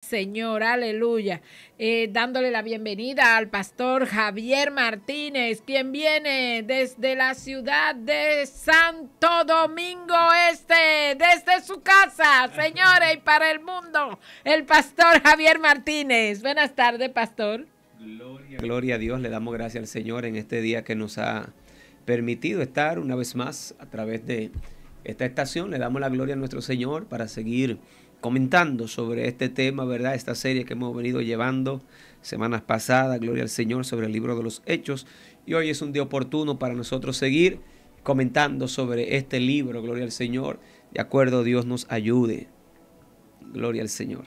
Señor, aleluya. Dándole la bienvenida al pastor Javier Martínez, quien viene desde la ciudad de Santo Domingo Este, desde su casa, señores, y para el mundo, el pastor Javier Martínez. Buenas tardes, pastor. Gloria a Dios, le damos gracias al Señor en este día que nos ha permitido estar una vez más a través de esta estación. Le damos la gloria a nuestro Señor para seguir comentando sobre este tema, ¿verdad? Esta serie que hemos venido llevando semanas pasadas, gloria al Señor, sobre el libro de los Hechos. Y hoy es un día oportuno para nosotros seguir comentando sobre este libro, gloria al Señor. De acuerdo, Dios nos ayude. Gloria al Señor.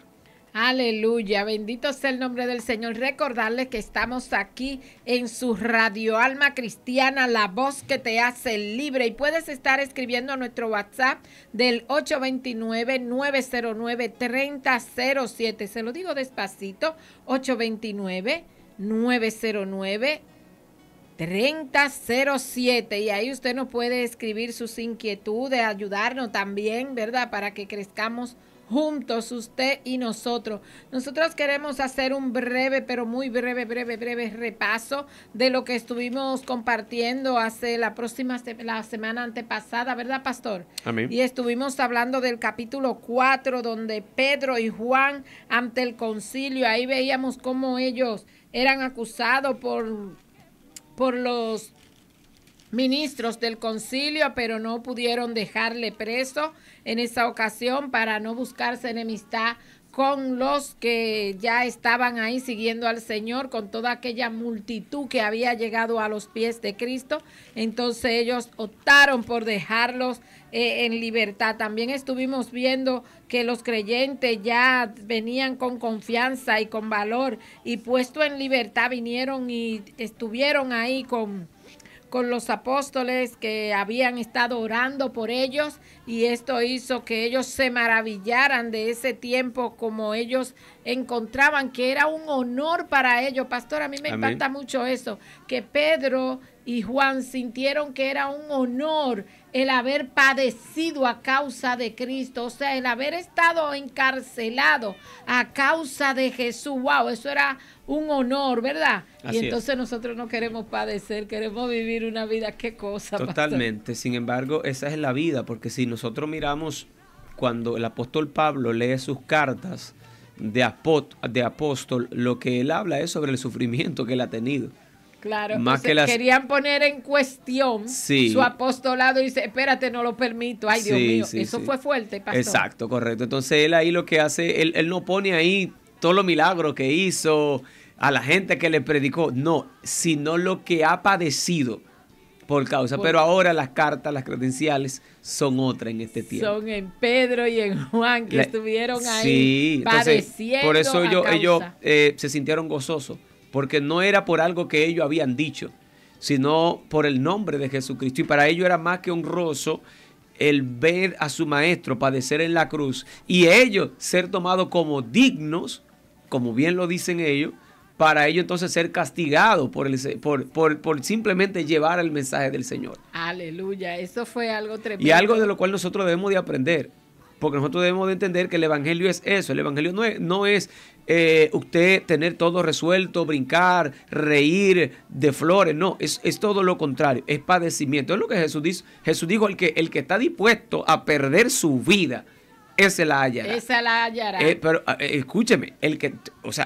Aleluya, bendito sea el nombre del Señor. Recordarles que estamos aquí en su Radio Alma Cristiana, la voz que te hace libre. Y puedes estar escribiendo a nuestro WhatsApp del 829-909-3007. Se lo digo despacito, 829-909-3007. Y ahí usted nos puede escribir sus inquietudes, ayudarnos también, ¿verdad? Para que crezcamos juntos, usted y nosotros. Nosotros queremos hacer un breve, pero muy breve repaso de lo que estuvimos compartiendo hace la semana antepasada, ¿verdad, pastor? Amén. Y estuvimos hablando del capítulo 4, donde Pedro y Juan ante el concilio, ahí veíamos cómo ellos eran acusados por los ministros del concilio, pero no pudieron dejarle preso en esa ocasión para no buscarse enemistad con los que ya estaban ahí siguiendo al Señor, con toda aquella multitud que había llegado a los pies de Cristo. Entonces ellos optaron por dejarlos en libertad. También estuvimos viendo que los creyentes ya venían con confianza y con valor, y puesto en libertad vinieron y estuvieron ahí con los apóstoles que habían estado orando por ellos, y esto hizo que ellos se maravillaran de ese tiempo, como ellos encontraban que era un honor para ellos. Pastor, a mí me impacta mucho eso, que Pedro y Juan sintieron que era un honor el haber padecido a causa de Cristo, o sea, el haber estado encarcelado a causa de Jesús. Wow, eso era un honor, ¿verdad? Así y entonces es. Nosotros no queremos padecer, queremos vivir una vida. ¿Qué cosa, Totalmente. pastor? Sin embargo, esa es la vida, porque si nosotros miramos cuando el apóstol Pablo lee sus cartas de apóstol, lo que él habla es sobre el sufrimiento que él ha tenido. Claro, Más entonces querían poner en cuestión su apostolado y dice, espérate, no lo permito. Ay, Dios mío, eso fue fuerte, pastor. Exacto, correcto. Entonces él ahí lo que hace, él no pone ahí todos los milagros que hizo, a la gente que le predicó, no, sino lo que ha padecido por causa. Pero ahora las cartas, las credenciales son otras en este tiempo. Son en Pedro y en Juan, que estuvieron ahí padeciendo. Por eso ellos se sintieron gozosos, porque no era por algo que ellos habían dicho, sino por el nombre de Jesucristo. Y para ellos era más que honroso el ver a su maestro padecer en la cruz y ellos ser tomados como dignos, como bien lo dicen ellos, para ellos entonces ser castigados por simplemente llevar el mensaje del Señor. Aleluya, eso fue algo tremendo. Y algo de lo cual nosotros debemos de aprender, porque nosotros debemos de entender que el evangelio es eso. El evangelio no es usted tener todo resuelto, brincar, reír de flores. No, es todo lo contrario, es padecimiento. Es lo que Jesús dijo. Jesús dijo, el que está dispuesto a perder su vida, ese la hallará. Esa la hallará. Pero escúcheme,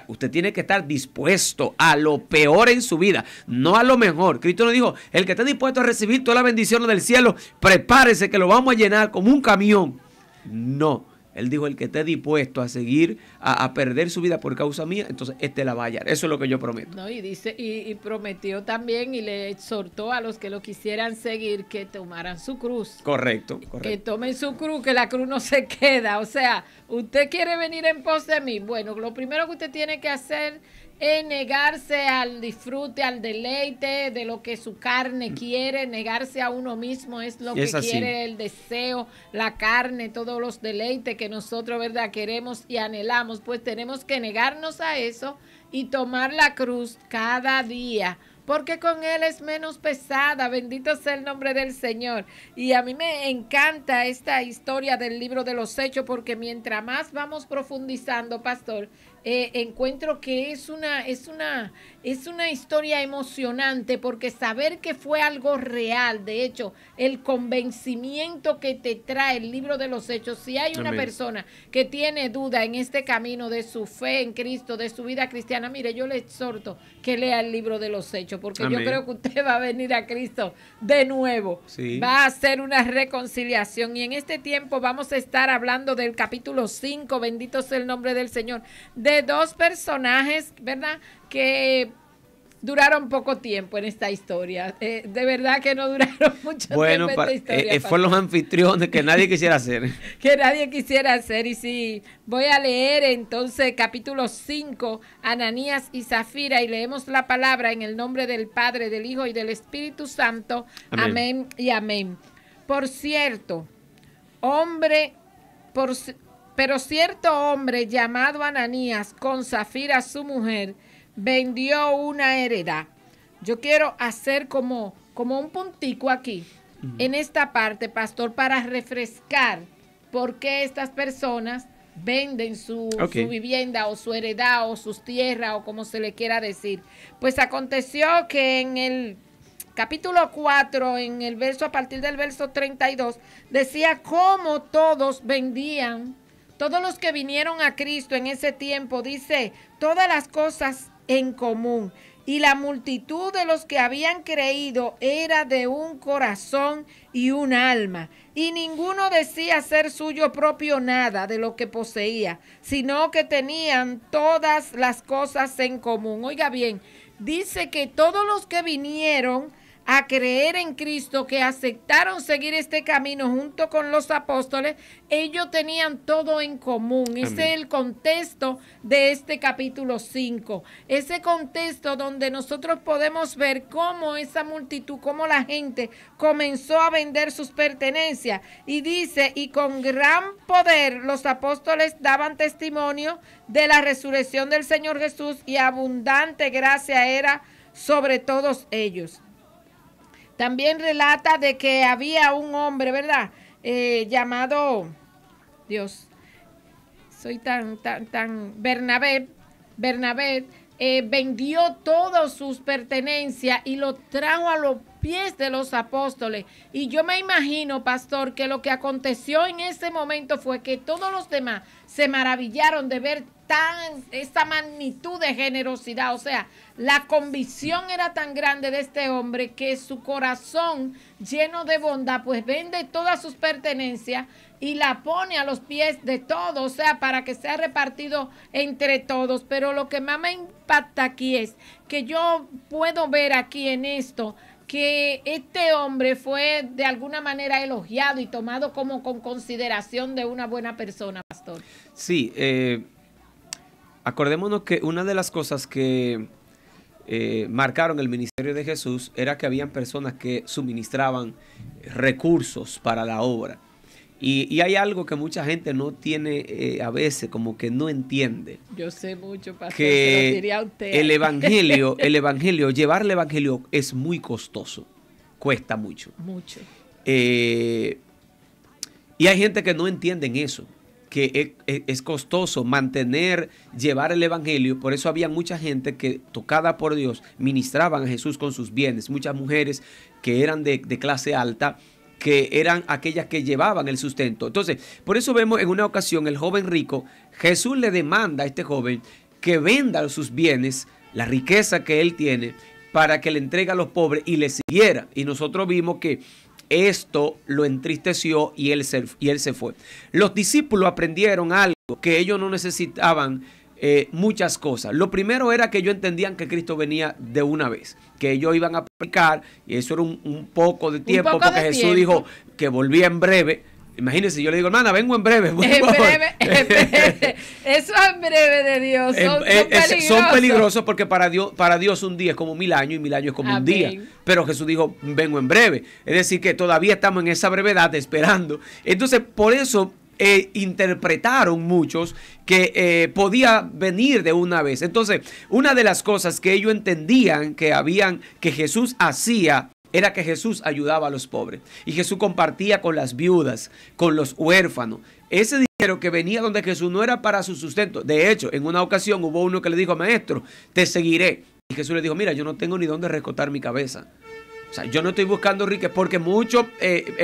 usted tiene que estar dispuesto a lo peor en su vida, no a lo mejor. Cristo nos dijo, el que esté dispuesto a recibir todas las bendiciones del cielo, prepárese que lo vamos a llenar como un camión. No, él dijo, el que esté dispuesto a seguir, a perder su vida por causa mía, entonces la va a hallar. Eso es lo que yo prometo. No, y dice, y prometió también y le exhortó a los que lo quisieran seguir que tomaran su cruz. Correcto. Que tomen su cruz, que la cruz no se queda. O sea, usted quiere venir en pos de mí. Bueno, lo primero que usted tiene que hacer es negarse al disfrute, al deleite de lo que su carne quiere. Negarse a uno mismo es lo que quiere el deseo, la carne, todos los deleites que nosotros, ¿verdad?, queremos y anhelamos. Pues tenemos que negarnos a eso y tomar la cruz cada día porque con Él es menos pesada. Bendito sea el nombre del Señor. Y a mí me encanta esta historia del libro de los Hechos, porque mientras más vamos profundizando, pastor, encuentro que es una historia emocionante, porque saber que fue algo real, de hecho, el convencimiento que te trae el libro de los Hechos, si hay una persona que tiene duda en este camino de su fe en Cristo, de su vida cristiana, mire, yo le exhorto que lea el libro de los Hechos, porque yo creo que usted va a venir a Cristo de nuevo, va a hacer una reconciliación, y en este tiempo vamos a estar hablando del capítulo 5, bendito sea el nombre del Señor, de dos personajes, ¿verdad?, que duraron poco tiempo en esta historia. De verdad que no duraron mucho tiempo en esta historia. Fueron los anfitriones que nadie quisiera hacer. Que nadie quisiera hacer. Y sí, voy a leer entonces capítulo 5, Ananías y Zafira, y leemos la palabra en el nombre del Padre, del Hijo y del Espíritu Santo. Amén, amén y amén. Por cierto, pero cierto hombre llamado Ananías, con Zafira su mujer, vendió una heredad. Yo quiero hacer como un puntico aquí, en esta parte, pastor, para refrescar por qué estas personas venden su vivienda o su heredad o sus tierras o como se le quiera decir. Pues aconteció que en el capítulo 4, en el verso, a partir del verso 32, decía cómo todos vendían. Todos los que vinieron a Cristo en ese tiempo, dice, todas las cosas en común. Y la multitud de los que habían creído era de un corazón y un alma. Y ninguno decía ser suyo propio nada de lo que poseía, sino que tenían todas las cosas en común. Oiga bien, dice que todos los que vinieron a creer en Cristo, que aceptaron seguir este camino junto con los apóstoles, ellos tenían todo en común. Amén. Ese es el contexto de este capítulo 5. Ese contexto donde nosotros podemos ver cómo esa multitud, cómo la gente comenzó a vender sus pertenencias. Y dice, y con gran poder los apóstoles daban testimonio de la resurrección del Señor Jesús, y abundante gracia era sobre todos ellos. También relata de que había un hombre, ¿verdad? Llamado, Dios, soy tan, Bernabé, vendió todas sus pertenencias y lo trajo a los pies de los apóstoles. Y yo me imagino, pastor, que lo que aconteció en ese momento fue que todos los demás se maravillaron de ver esta magnitud de generosidad. O sea, la convicción era tan grande de este hombre que su corazón lleno de bondad, pues vende todas sus pertenencias y la pone a los pies de todos, o sea, para que sea repartido entre todos. Pero lo que más me impacta aquí es que yo puedo ver aquí en esto que este hombre fue de alguna manera elogiado y tomado como con consideración de una buena persona, pastor. Sí, acordémonos que una de las cosas que marcaron el ministerio de Jesús era que habían personas que suministraban recursos para la obra. Y hay algo que mucha gente no tiene, a veces como que no entiende. Yo sé mucho, pastor, que lo diría usted. El evangelio, llevar el evangelio es muy costoso, cuesta mucho. Mucho. Y hay gente que no entiende eso, que es costoso llevar el evangelio. Por eso había mucha gente que, tocada por Dios, ministraban a Jesús con sus bienes. Muchas mujeres que eran de clase alta, que eran aquellas que llevaban el sustento. Entonces, por eso vemos en una ocasión el joven rico, Jesús le demanda a este joven que venda sus bienes, la riqueza que él tiene, para que le entregue a los pobres y le siguiera. Y nosotros vimos que esto lo entristeció y él se fue. Los discípulos aprendieron algo, que ellos no necesitaban muchas cosas. Lo primero era que ellos entendían que Cristo venía de una vez, que ellos iban a predicar, y eso era un poco de tiempo, porque Jesús dijo que volvía en breve. Imagínense, yo le digo, hermana, vengo en breve. En breve. Eso en breve de Dios. Son peligrosos porque para Dios un día es como 1000 años y 1000 años es como un día. Pero Jesús dijo, vengo en breve. Es decir, que todavía estamos en esa brevedad esperando. Entonces, por eso interpretaron muchos que podía venir de una vez. Entonces, una de las cosas que ellos entendían que Jesús hacía era que Jesús ayudaba a los pobres. Y Jesús compartía con las viudas, con los huérfanos. Ese dinero que venía donde Jesús no era para su sustento. De hecho, en una ocasión hubo uno que le dijo: maestro, te seguiré. Y Jesús le dijo: mira, yo no tengo ni dónde recotar mi cabeza. O sea, yo no estoy buscando riqueza, porque muchos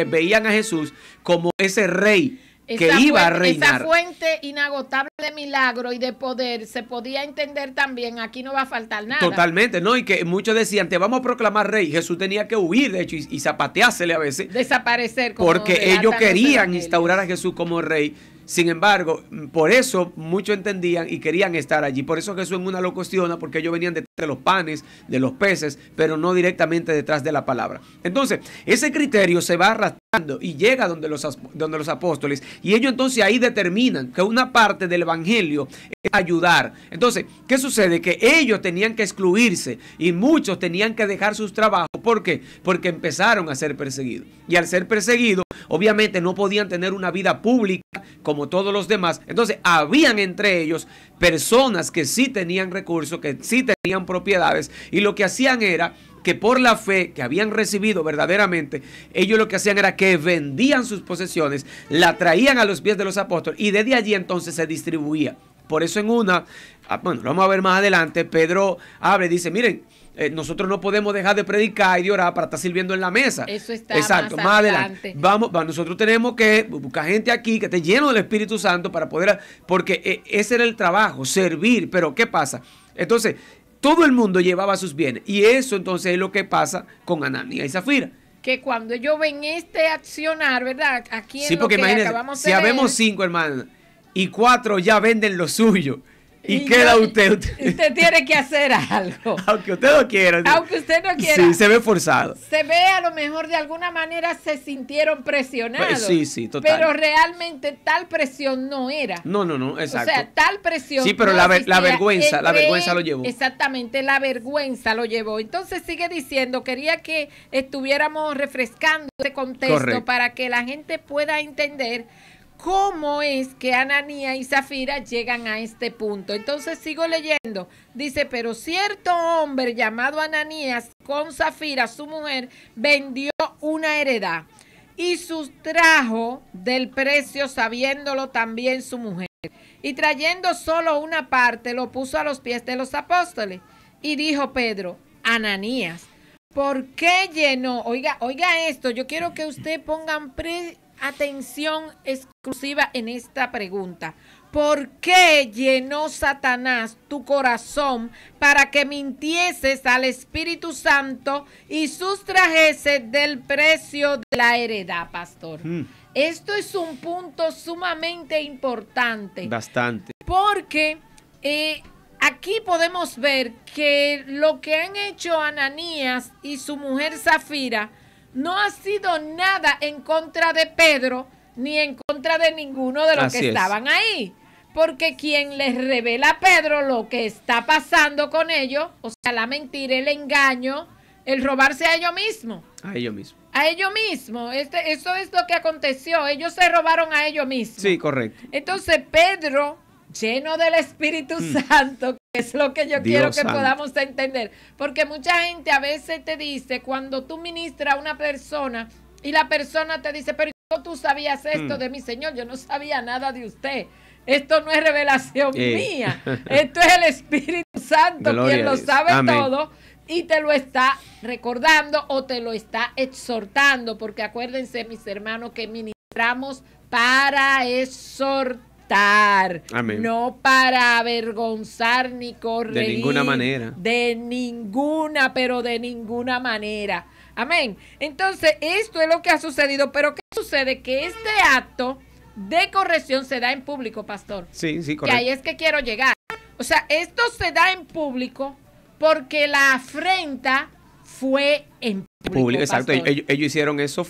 veían a Jesús como ese rey que iba a reinar. Esa fuente inagotable de milagro y de poder se podía entender también. Aquí no va a faltar nada. Totalmente, ¿no? Y que muchos decían: te vamos a proclamar rey. Jesús tenía que huir, de hecho, y zapateársele a veces. Desaparecer. Porque ellos querían instaurar a Jesús como rey. Sin embargo, por eso muchos entendían y querían estar allí. Por eso Jesús en una lo cuestiona, porque ellos venían detrás de los panes, de los peces, pero no directamente detrás de la palabra. Entonces, ese criterio se va arrastrando y llega donde los apóstoles, y ellos entonces ahí determinan que una parte del evangelio es ayudar. Entonces, ¿qué sucede? Que ellos tenían que excluirse y muchos tenían que dejar sus trabajos. ¿Por qué? Porque empezaron a ser perseguidos. Y al ser perseguidos, obviamente no podían tener una vida pública como todos los demás. Entonces, habían entre ellos personas que sí tenían recursos, que sí tenían propiedades, y lo que hacían era que por la fe que habían recibido verdaderamente, ellos lo que hacían era que vendían sus posesiones, la traían a los pies de los apóstoles, y desde allí entonces se distribuía. Por eso bueno, lo vamos a ver más adelante, Pedro habla y dice: miren, nosotros no podemos dejar de predicar y de orar para estar sirviendo en la mesa. Eso está más adelante. Nosotros tenemos que buscar gente aquí que esté lleno del Espíritu Santo para poder, porque ese era el trabajo, servir. Pero ¿qué pasa? Entonces, todo el mundo llevaba sus bienes, y eso entonces es lo que pasa con Ananías y Zafira. Que cuando ellos ven este accionar, ¿verdad? Aquí en sí, porque imagínense, si habemos 5 hermanos y 4 ya venden lo suyo, y queda usted. Usted tiene que hacer algo. Aunque usted no quiera. Aunque usted no quiera. Sí, se ve forzado. Se ve, a lo mejor de alguna manera se sintieron presionados. Sí, total. Pero realmente tal presión no era. No, exacto. O sea, tal presión. Sí, pero no la vergüenza lo llevó. Exactamente, la vergüenza lo llevó. Entonces sigue diciendo, quería que estuviéramos refrescando este contexto. Correcto. Para que la gente pueda entender cómo es que Ananías y Zafira llegan a este punto. Entonces sigo leyendo. Dice: pero cierto hombre llamado Ananías con Zafira, su mujer, vendió una heredad y sustrajo del precio, sabiéndolo también su mujer. Y trayendo solo una parte, lo puso a los pies de los apóstoles. Y dijo Pedro: Ananías, ¿por qué llenó? Oiga esto, yo quiero que usted pongan atención exclusiva en esta pregunta. ¿Por qué llenó Satanás tu corazón para que mintieses al Espíritu Santo y sustrajese del precio de la heredad, pastor? Esto es un punto sumamente importante. Bastante. Porque aquí podemos ver que lo que han hecho Ananías y su mujer Zafira no ha sido nada en contra de Pedro ni en contra de ninguno de los que estaban ahí. Porque quien les revela a Pedro lo que está pasando con ellos, o sea, la mentira, el engaño, el robarse a ellos mismos. A ellos mismos. A ellos mismos. Eso es lo que aconteció. Ellos se robaron a ellos mismos. Sí, correcto. Entonces Pedro, lleno del Espíritu Santo, que es lo que yo quiero que podamos entender. Porque mucha gente a veces te dice, cuando tú ministras a una persona y la persona te dice: pero ¿cómo tú sabías esto de mi Señor? Yo no sabía nada de usted. Esto no es revelación mía. Esto es el Espíritu Santo, quien lo sabe todo y te lo está recordando o te lo está exhortando. Porque acuérdense, mis hermanos, que ministramos para exhortar. Amén. No para avergonzar ni corregir. De ninguna manera. De ninguna, pero de ninguna manera. Amén. Entonces, esto es lo que ha sucedido. Pero ¿qué sucede? Que este acto de corrección se da en público, pastor. Sí, correcto. Que ahí es que quiero llegar. O sea, esto se da en público porque la afrenta fue en público. Exacto. Ellos hicieron eso,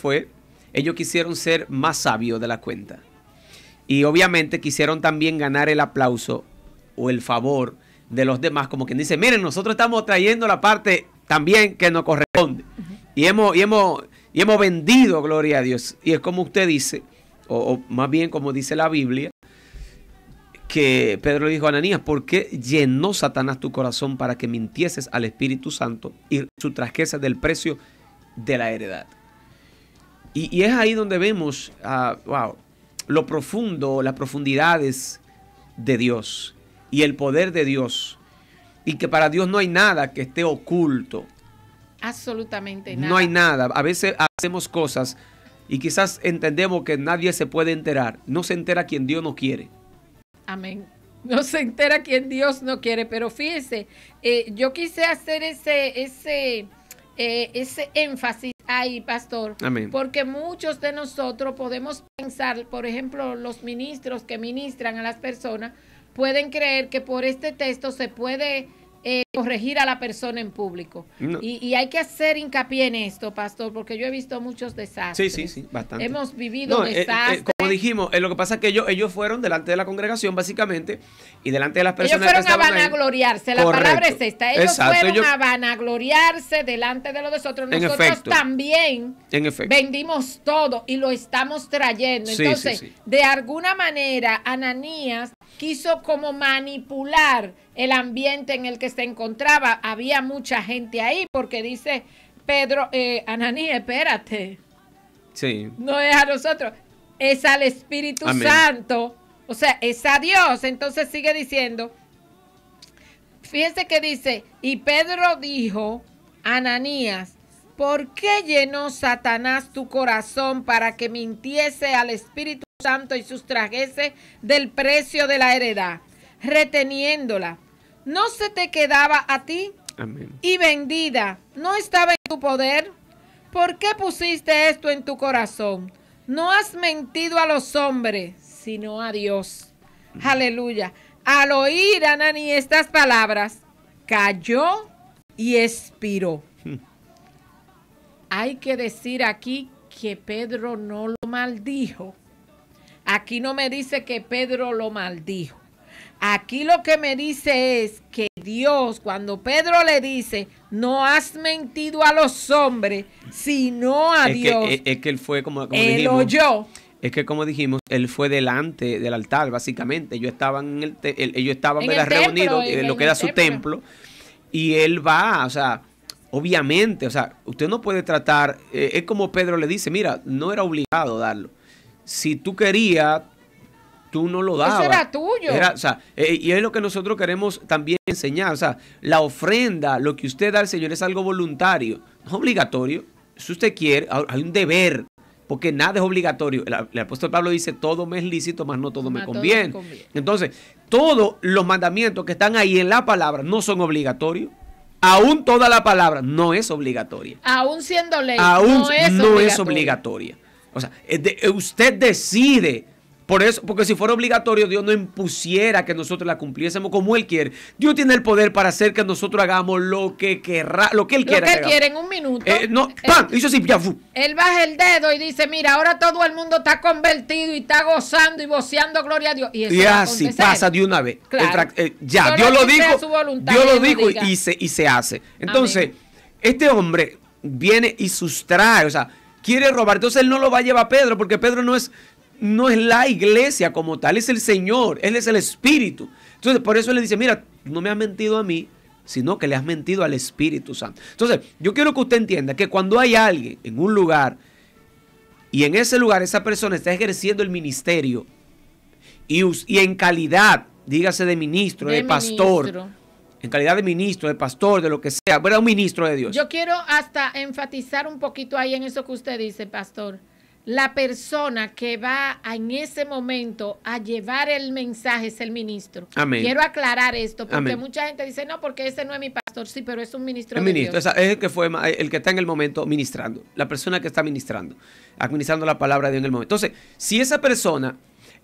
ellos quisieron ser más sabios de la cuenta. Y obviamente quisieron también ganar el aplauso o el favor de los demás, como quien dice: miren, nosotros estamos trayendo la parte también que nos corresponde. Y hemos vendido, gloria a Dios. Y es como usted dice, o más bien como dice la Biblia, que Pedro le dijo a Ananías, ¿por qué llenó Satanás tu corazón para que mintieses al Espíritu Santo y sustrajeses del precio de la heredad? Y es ahí donde vemos, wow, lo profundo, las profundidades de Dios y el poder de Dios. Y que para Dios no hay nada que esté oculto. Absolutamente nada. No hay nada. A veces hacemos cosas y quizás entendemos que nadie se puede enterar. No se entera quien Dios no quiere. Amén. No se entera quien Dios no quiere. Pero fíjese, yo quise hacer ese énfasis ahí, pastor. Amén. Porque muchos de nosotros podemos pensar, por ejemplo, los ministros que ministran a las personas pueden creer que por este texto se puede corregir a la persona en público. No. Y hay que hacer hincapié en esto, pastor, porque yo he visto muchos desastres. Sí, bastante. Hemos vivido desastres. Como dijimos, lo que pasa es que ellos fueron delante de la congregación, básicamente, y delante de las personas ellos fueron que estaban a vanagloriarse, la Correcto. palabra es esta. Ellos Exacto, fueron a vanagloriarse delante de los otros. Nosotros efecto. también vendimos todo y lo estamos trayendo. Entonces, sí. de alguna manera, Ananías quiso como manipular el ambiente en el que se encontraba. Había mucha gente ahí porque dice Pedro, Ananías, espérate. Sí. No es a nosotros, es al Espíritu Amén. Santo. O sea, es a Dios. Entonces sigue diciendo, fíjense que dice, y Pedro dijo, Ananías, ¿por qué llenó Satanás tu corazón para que mintiese al Espíritu Santo y sustrajese del precio de la heredad, reteniéndola? ¿No se te quedaba a ti? Amén. Y vendida, ¿no estaba en tu poder? ¿Por qué pusiste esto en tu corazón? No has mentido a los hombres, sino a Dios. Aleluya. Al oír Ananías estas palabras, cayó y expiró. Hay que decir aquí que Pedro no lo maldijo. Aquí no me dice que Pedro lo maldijo. Aquí lo que me dice es que Dios, cuando Pedro le dice, no has mentido a los hombres, sino a Dios. Es que él fue como él dijimos. Oyó. Es que como dijimos, él fue delante del altar, básicamente. Ellos estaban reunidos en lo que era su templo. Y él va, o sea, obviamente, o sea, usted no puede tratar, es como Pedro le dice, mira, no era obligado darlo. Si tú querías, tú no lo dabas. Eso era tuyo. O sea, y es lo que nosotros queremos también enseñar. O sea, la ofrenda, lo que usted da al Señor es algo voluntario, no es obligatorio. Si usted quiere, hay un deber, porque nada es obligatorio. El apóstol Pablo dice, todo me es lícito, mas no todo me conviene. Entonces, todos los mandamientos que están ahí en la palabra no son obligatorios. Aún toda la palabra no es obligatoria. Aún siendo ley, aún no es obligatoria. O sea, usted decide. Por eso, porque si fuera obligatorio, Dios no impusiera que nosotros la cumpliésemos como Él quiere. Dios tiene el poder para hacer que nosotros hagamos lo que querrá, lo que Él quiera. Lo que Él quiere en un minuto. Hizo así, ya fu. Él baja el dedo y dice, mira, ahora todo el mundo está convertido y está gozando y voceando gloria a Dios. Y así pasa de una vez. Claro. Dios lo dijo y se hace. Entonces, Amén. este hombre viene y sustrae, o sea, quiere robar. Entonces él no lo va a llevar a Pedro, porque Pedro no es la iglesia como tal, es el Señor, Él es el Espíritu. Entonces, por eso Él le dice, mira, no me has mentido a mí, sino que le has mentido al Espíritu Santo. Entonces, yo quiero que usted entienda que cuando hay alguien en un lugar y en ese lugar esa persona está ejerciendo el ministerio y en calidad, dígase de ministro, de pastor, en calidad de ministro, de pastor, de lo que sea, ¿verdad? Un ministro de Dios. Yo quiero hasta enfatizar un poquito ahí en eso que usted dice, pastor. La persona que va en ese momento a llevar el mensaje es el ministro. Amén. Quiero aclarar esto, porque Amén. Mucha gente dice, no, porque ese no es mi pastor. Sí, pero es un ministro El de ministro, Dios. Es el que está en el momento ministrando. La persona que está ministrando, administrando la palabra de Dios en el momento. Entonces, si esa persona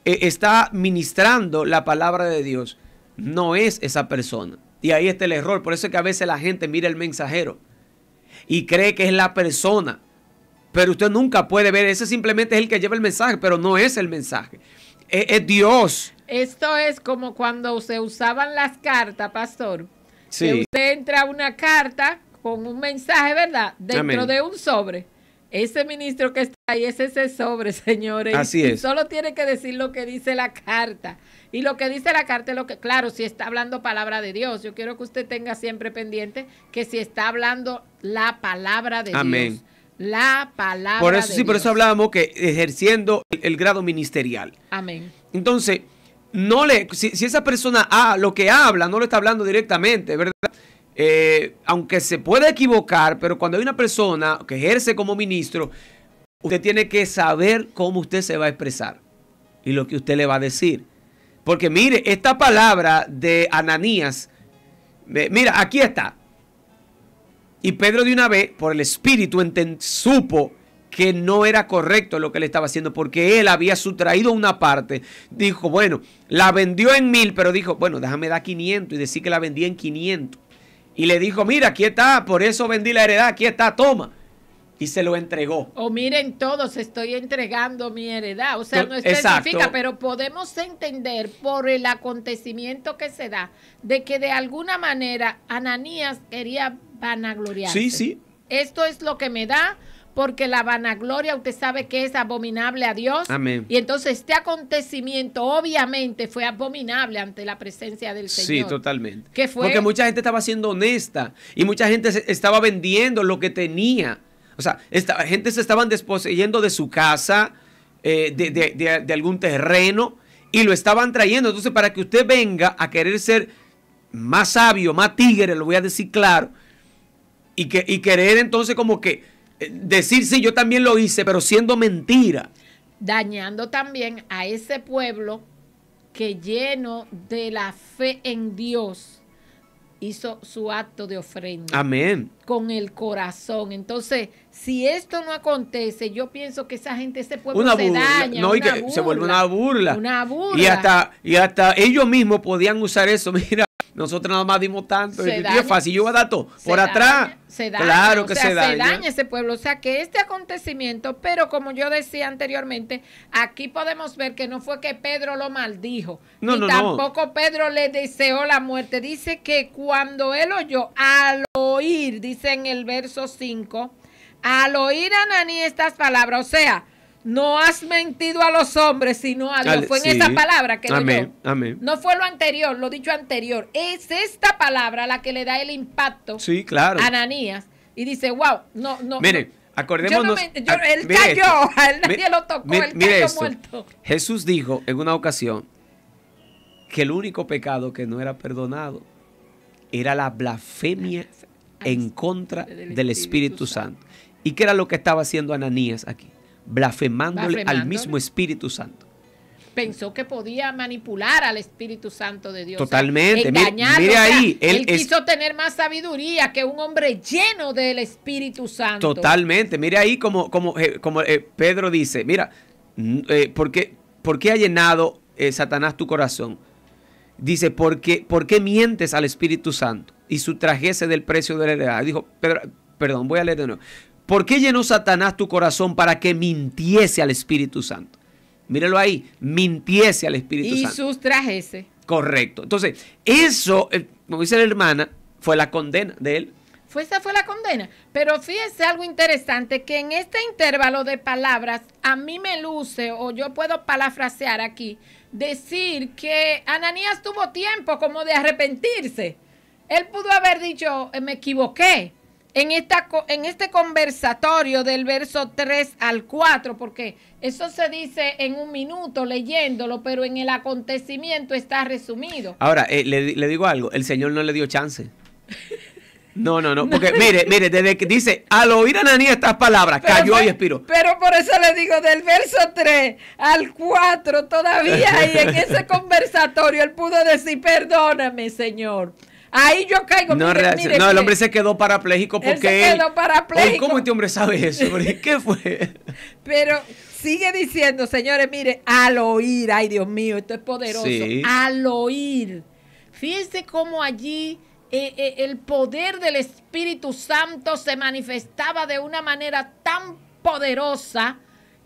está ministrando la palabra de Dios, no es esa persona. Y ahí está el error. Por eso es que a veces la gente mira el mensajero y cree que es la persona. Pero usted nunca puede ver, ese simplemente es el que lleva el mensaje, pero no es el mensaje. Es Dios. Esto es como cuando se usaban las cartas, pastor. Sí. Que usted entra a una carta con un mensaje, ¿verdad? Dentro Amén. de un sobre. ese ministro que está ahí es ese sobre, señores. Así es. Solo tiene que decir lo que dice la carta. Y lo que dice la carta es lo que, claro, si está hablando palabra de Dios. Yo quiero que usted tenga siempre pendiente que si está hablando la palabra de Amén. Dios. La palabra por eso, de sí, Dios. por eso hablábamos que ejerciendo el grado ministerial. Amén. Entonces, si esa persona lo que habla, no lo está hablando directamente, ¿verdad? Aunque se puede equivocar, pero cuando hay una persona que ejerce como ministro, usted tiene que saber cómo usted se va a expresar y lo que usted le va a decir. Porque mire, esta palabra de Ananías, mira, aquí está. Y Pedro de una vez, por el Espíritu, supo que no era correcto lo que él estaba haciendo, porque él había sustraído una parte. Dijo, bueno, la vendió en 1000, pero dijo, bueno, déjame dar 500 y decir que la vendí en 500. Y le dijo, mira, aquí está, por eso vendí la heredad, aquí está, toma. Y se lo entregó. O miren todos, estoy entregando mi heredad. O sea, no especifica, exacto, pero podemos entender por el acontecimiento que se da, de que de alguna manera Ananías quería vanagloriarse. Sí, sí. Esto es lo que me da, porque la vanagloria usted sabe que es abominable a Dios. Amén. Y entonces este acontecimiento obviamente fue abominable ante la presencia del Señor. Sí, totalmente. ¿Qué fue? Porque mucha gente estaba siendo honesta y mucha gente estaba vendiendo lo que tenía. O sea, gente se estaban desposeyendo de su casa, de algún terreno, y lo estaban trayendo. Entonces, para que usted venga a querer ser más sabio, más tigre, lo voy a decir claro, y querer entonces como que decir, sí, yo también lo hice, pero siendo mentira. Dañando también a ese pueblo que lleno de la fe en Dios hizo su acto de ofrenda. Amén. Con el corazón. Entonces, si esto no acontece, yo pienso que esa gente, ese pueblo una se burla. daña. No, una y que burla, se vuelve una burla. Una burla. Y hasta ellos mismos podían usar eso. Mira, nosotros nada más dimos tanto. Y es fácil, yo voy a dar todo. Por atrás. Se daña, claro que se daña. Se daña ese pueblo. O sea, que este acontecimiento, pero como yo decía anteriormente, aquí podemos ver que no fue que Pedro lo maldijo. Ni tampoco Pedro le deseó la muerte. Dice que cuando él oyó, al oír, dice en el verso 5, al oír a Ananí estas palabras, o sea, no has mentido a los hombres, sino a Dios. Fue en esa palabra que lo oyó. Amén. No fue lo anterior, lo dicho anterior. Es esta palabra la que le da el impacto, sí, claro, a Ananías. Y dice, wow, no. Miren, acordémonos. Él cayó, a él nadie lo tocó, él cayó muerto. Jesús dijo en una ocasión que el único pecado que no era perdonado era la blasfemia en contra del Espíritu Santo. ¿Y qué era lo que estaba haciendo Ananías aquí? Blasfemándole al mismo Espíritu Santo. Pensó que podía manipular al Espíritu Santo de Dios. Totalmente. O sea, engañarlo. Mire ahí. Él quiso tener más sabiduría que un hombre lleno del Espíritu Santo. Totalmente. Mire ahí como Pedro dice, mira, ¿por qué ha llenado Satanás tu corazón? Dice, ¿por qué mientes al Espíritu Santo y sustrajese del precio de la heredad? Dijo, perdón, voy a leer de nuevo. ¿Por qué llenó Satanás tu corazón para que mintiese al Espíritu Santo? Míralo ahí, mintiese al Espíritu Santo. Y sustrajese. Correcto. Entonces, eso, como dice la hermana, fue la condena de él. Esa fue la condena. Pero fíjese algo interesante, que en este intervalo de palabras, a mí me luce, o yo puedo parafrasear aquí, decir que Ananías tuvo tiempo como de arrepentirse. Él pudo haber dicho, me equivoqué. En este conversatorio del verso 3 al 4, porque eso se dice en un minuto leyéndolo, pero en el acontecimiento está resumido. Ahora, le digo algo, el Señor no le dio chance. No, porque mire, desde que dice, al oír a Ananías estas palabras, cayó y expiró. Pero por eso le digo, del verso 3 al 4, todavía ahí en ese conversatorio, él pudo decir, perdóname, Señor. Ahí yo caigo. Mire, el hombre se quedó parapléjico porque él se quedó parapléjico. ¿Cómo este hombre sabe eso? ¿Qué fue? Pero sigue diciendo, señores, mire, al oír, ay Dios mío, esto es poderoso. Sí. Al oír. Fíjense cómo allí el poder del Espíritu Santo se manifestaba de una manera tan poderosa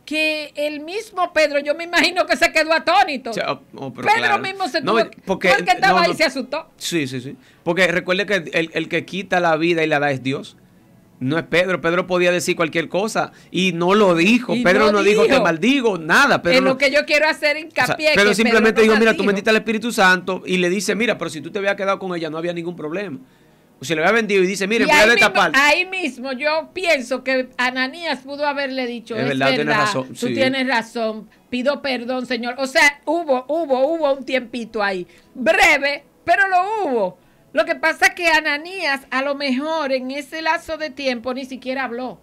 que el mismo Pedro, yo me imagino que se quedó atónito. Pedro claro. Mismo se tuvo, porque estaba ahí se asustó. Sí. Porque recuerde que el que quita la vida y la da es Dios. No es Pedro. Pedro podía decir cualquier cosa y no lo dijo. Y Pedro no no dijo dijo. te maldigo, nada. Pedro Es no, lo que yo quiero hacer hincapié. Pedro que simplemente Pedro dijo, no mira, tú maldijo. mentiste al Espíritu Santo y le dice, mira, pero si tú te habías quedado con ella no había ningún problema. O se le había vendido y dice, mire, Y voy a ahí destapar. ahí mismo yo pienso que Ananías pudo haberle dicho, Es es verdad, verdad, tienes razón, tú sí. tienes razón, pido perdón, Señor. O sea, hubo un tiempito ahí, breve, pero lo hubo. Lo que pasa es que Ananías a lo mejor en ese lapso de tiempo ni siquiera habló.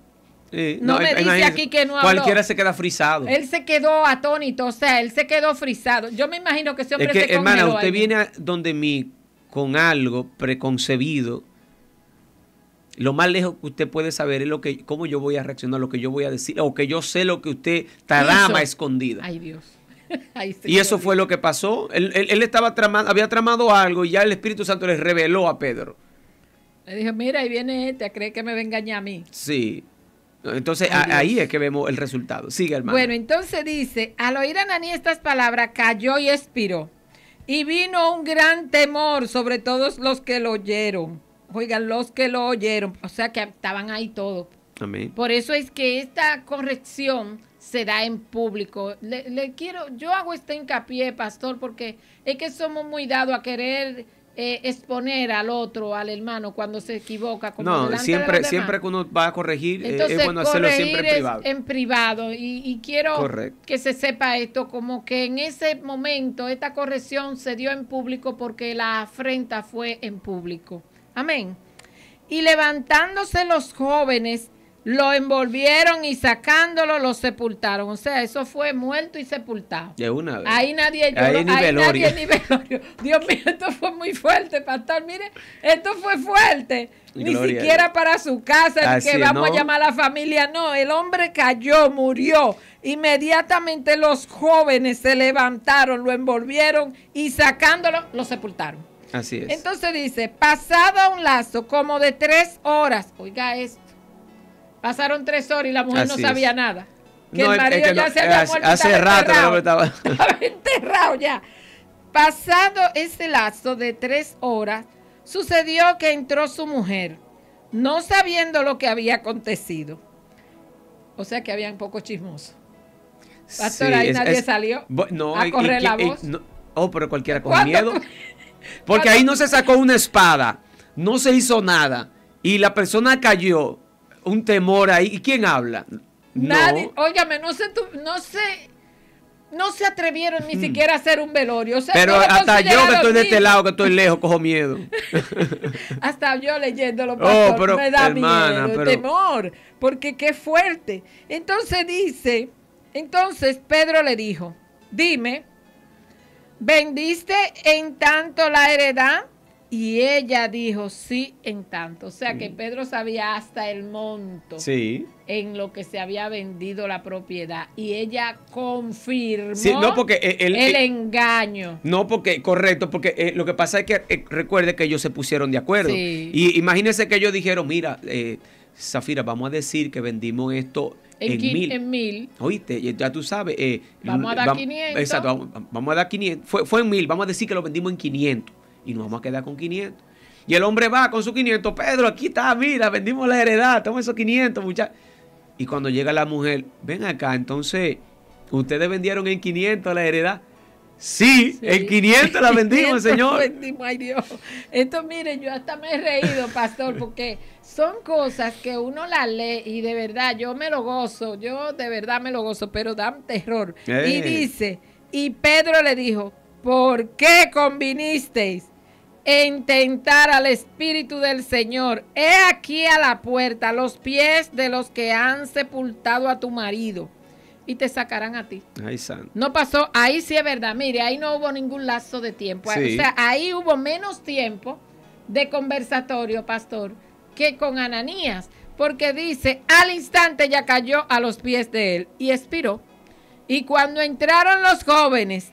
Sí, No me dice imagínese, aquí que no habló. Cualquiera se queda frisado. Él se quedó atónito, o sea, él se quedó frisado. Yo me imagino que ese hombre Es que, se congeló hermana, usted ahí. viene donde mí con algo preconcebido. Lo más lejos que usted puede saber es cómo yo voy a reaccionar, lo que yo voy a decir, o que yo sé lo que usted trama Hizo. escondida. Ay, Dios. Ahí se Y quedó eso fue lo que pasó. Él estaba había tramado algo y ya el Espíritu Santo le reveló a Pedro. Le dijo, mira, ahí viene este, cree que me va a engañar a mí. Sí. Entonces Ay, ahí Dios. es que vemos el resultado. Sigue, hermano. Bueno, entonces dice, al oír Ananías estas palabras, cayó y expiró. Y vino un gran temor sobre todos los que lo oyeron. Oigan, los que lo oyeron. O sea, que estaban ahí todos. Amén. Por eso es que esta corrección se da en público. Yo hago este hincapié, pastor, porque es que somos muy dados a querer exponer al otro, al hermano, cuando se equivoca. Como No, delante de los demás. siempre que uno va a corregir, Entonces, es bueno hacerlo corregir siempre en es privado. en privado. Y quiero Correcto. que se sepa esto, como que en ese momento esta corrección se dio en público porque la afrenta fue en público. Amén. Y levantándose los jóvenes, lo envolvieron y sacándolo, lo sepultaron. O sea, eso fue muerto y sepultado. De una vez. Ahí nadie lloró, Ahí ni velorio. nadie ni velorio. Dios mío, esto fue muy fuerte, pastor. Mire, esto fue fuerte. Ni Gloria siquiera para su casa, ni Así que es, vamos ¿no? a llamar a la familia. No, el hombre cayó, murió. Inmediatamente los jóvenes se levantaron, lo envolvieron y sacándolo, lo sepultaron. Así es. Entonces dice, pasado un lazo como de 3 horas, oiga esto, pasaron 3 horas y la mujer Así no sabía es. nada. Que No, el es marido que ya no, se había muerto. hace estaba rato el hombre enterrado. estaba- Estaba enterrado ya. Pasado ese lazo de 3 horas, sucedió que entró su mujer, no sabiendo lo que había acontecido. O sea que habían poco chismosos. Pastor, Sí, ahí nadie salió a correr la voz. Pero cualquiera con ¿Cuándo? miedo. Porque ahí no se sacó una espada, no se hizo nada y la persona cayó, un temor ahí. ¿Y quién habla? Nadie, No. óigame, no se atrevieron ni siquiera a hacer un velorio. O sea, Pero no lo hasta yo que consideraron estoy de este digno. lado, que estoy lejos, cojo miedo. Hasta yo leyéndolo, pastor, pero, me da hermana, miedo, pero- temor, porque qué fuerte. Entonces Pedro le dijo, dime, ¿vendiste en tanto la heredad? Y ella dijo, sí, en tanto. O sea que Pedro sabía hasta el monto Sí. en lo que se había vendido la propiedad. Y ella confirmó Sí, no, porque el engaño. No, porque, correcto, porque lo que pasa es que recuerde que ellos se pusieron de acuerdo. Sí. Y imagínense que ellos dijeron, mira, Zafira, vamos a decir que vendimos esto en 1000. En 1000. Oíste, ya tú sabes. Vamos a dar 500. Exacto, vamos a dar 500. Fue en 1000, vamos a decir que lo vendimos en 500. Y nos vamos a quedar con 500. Y el hombre va con sus 500. Pedro, aquí está, mira, vendimos la heredad, toma esos 500, muchachos. Y cuando llega la mujer, ven acá, entonces, ¿ustedes vendieron en 500 la heredad? Sí, en 500 la vendimos, señor. Vendimos, ay Dios. Esto, miren, yo hasta me he reído, pastor, porque son cosas que uno las lee y de verdad yo me lo gozo, yo de verdad me lo gozo, pero dan terror. Y dice, y Pedro le dijo, ¿por qué convinisteis en tentar al Espíritu del Señor? He aquí a la puerta los pies de los que han sepultado a tu marido y te sacarán a ti. Ay, santo. No pasó, ahí sí es verdad, mire, ahí no hubo ningún lazo de tiempo. Sí. O sea, ahí hubo menos tiempo de conversatorio, pastor, que con Ananías, porque dice, al instante ya cayó a los pies de él y expiró. Y cuando entraron los jóvenes,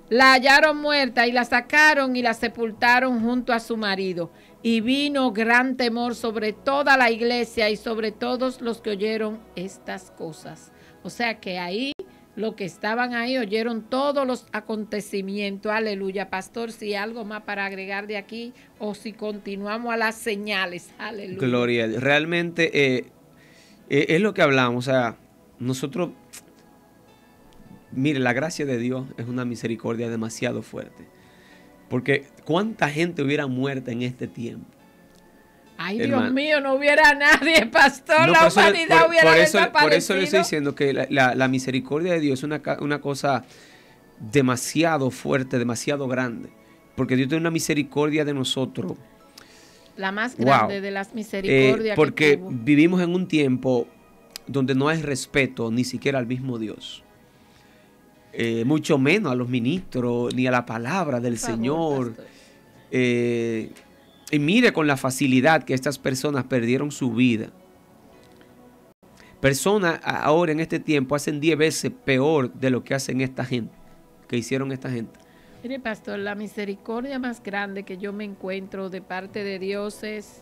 la hallaron muerta y la sacaron y la sepultaron junto a su marido. Y vino gran temor sobre toda la iglesia y sobre todos los que oyeron estas cosas. O sea que ahí los que estaban ahí oyeron todos los acontecimientos. Aleluya. Pastor, si algo más para agregar de aquí o si continuamos a las señales. Aleluya. Gloria. Realmente es lo que hablamos. O sea, nosotros, mire, la gracia de Dios es una misericordia demasiado fuerte. Porque cuánta gente hubiera muerto en este tiempo. Ay, hermano. Dios mío, no hubiera nadie, pastor, no, la humanidad hubiera desaparecido. Por eso le estoy diciendo que la misericordia de Dios es una cosa demasiado fuerte, demasiado grande. Porque Dios tiene una misericordia de nosotros. La más grande de las misericordias porque que tuvo. Vivimos en un tiempo donde no hay respeto ni siquiera al mismo Dios. Mucho menos a los ministros, ni a la palabra del Señor. Y mire con la facilidad que estas personas perdieron su vida. Personas ahora en este tiempo hacen 10 veces peor de lo que hacen esta gente, que hicieron esta gente. Mire, pastor, la misericordia más grande que yo me encuentro de parte de Dios es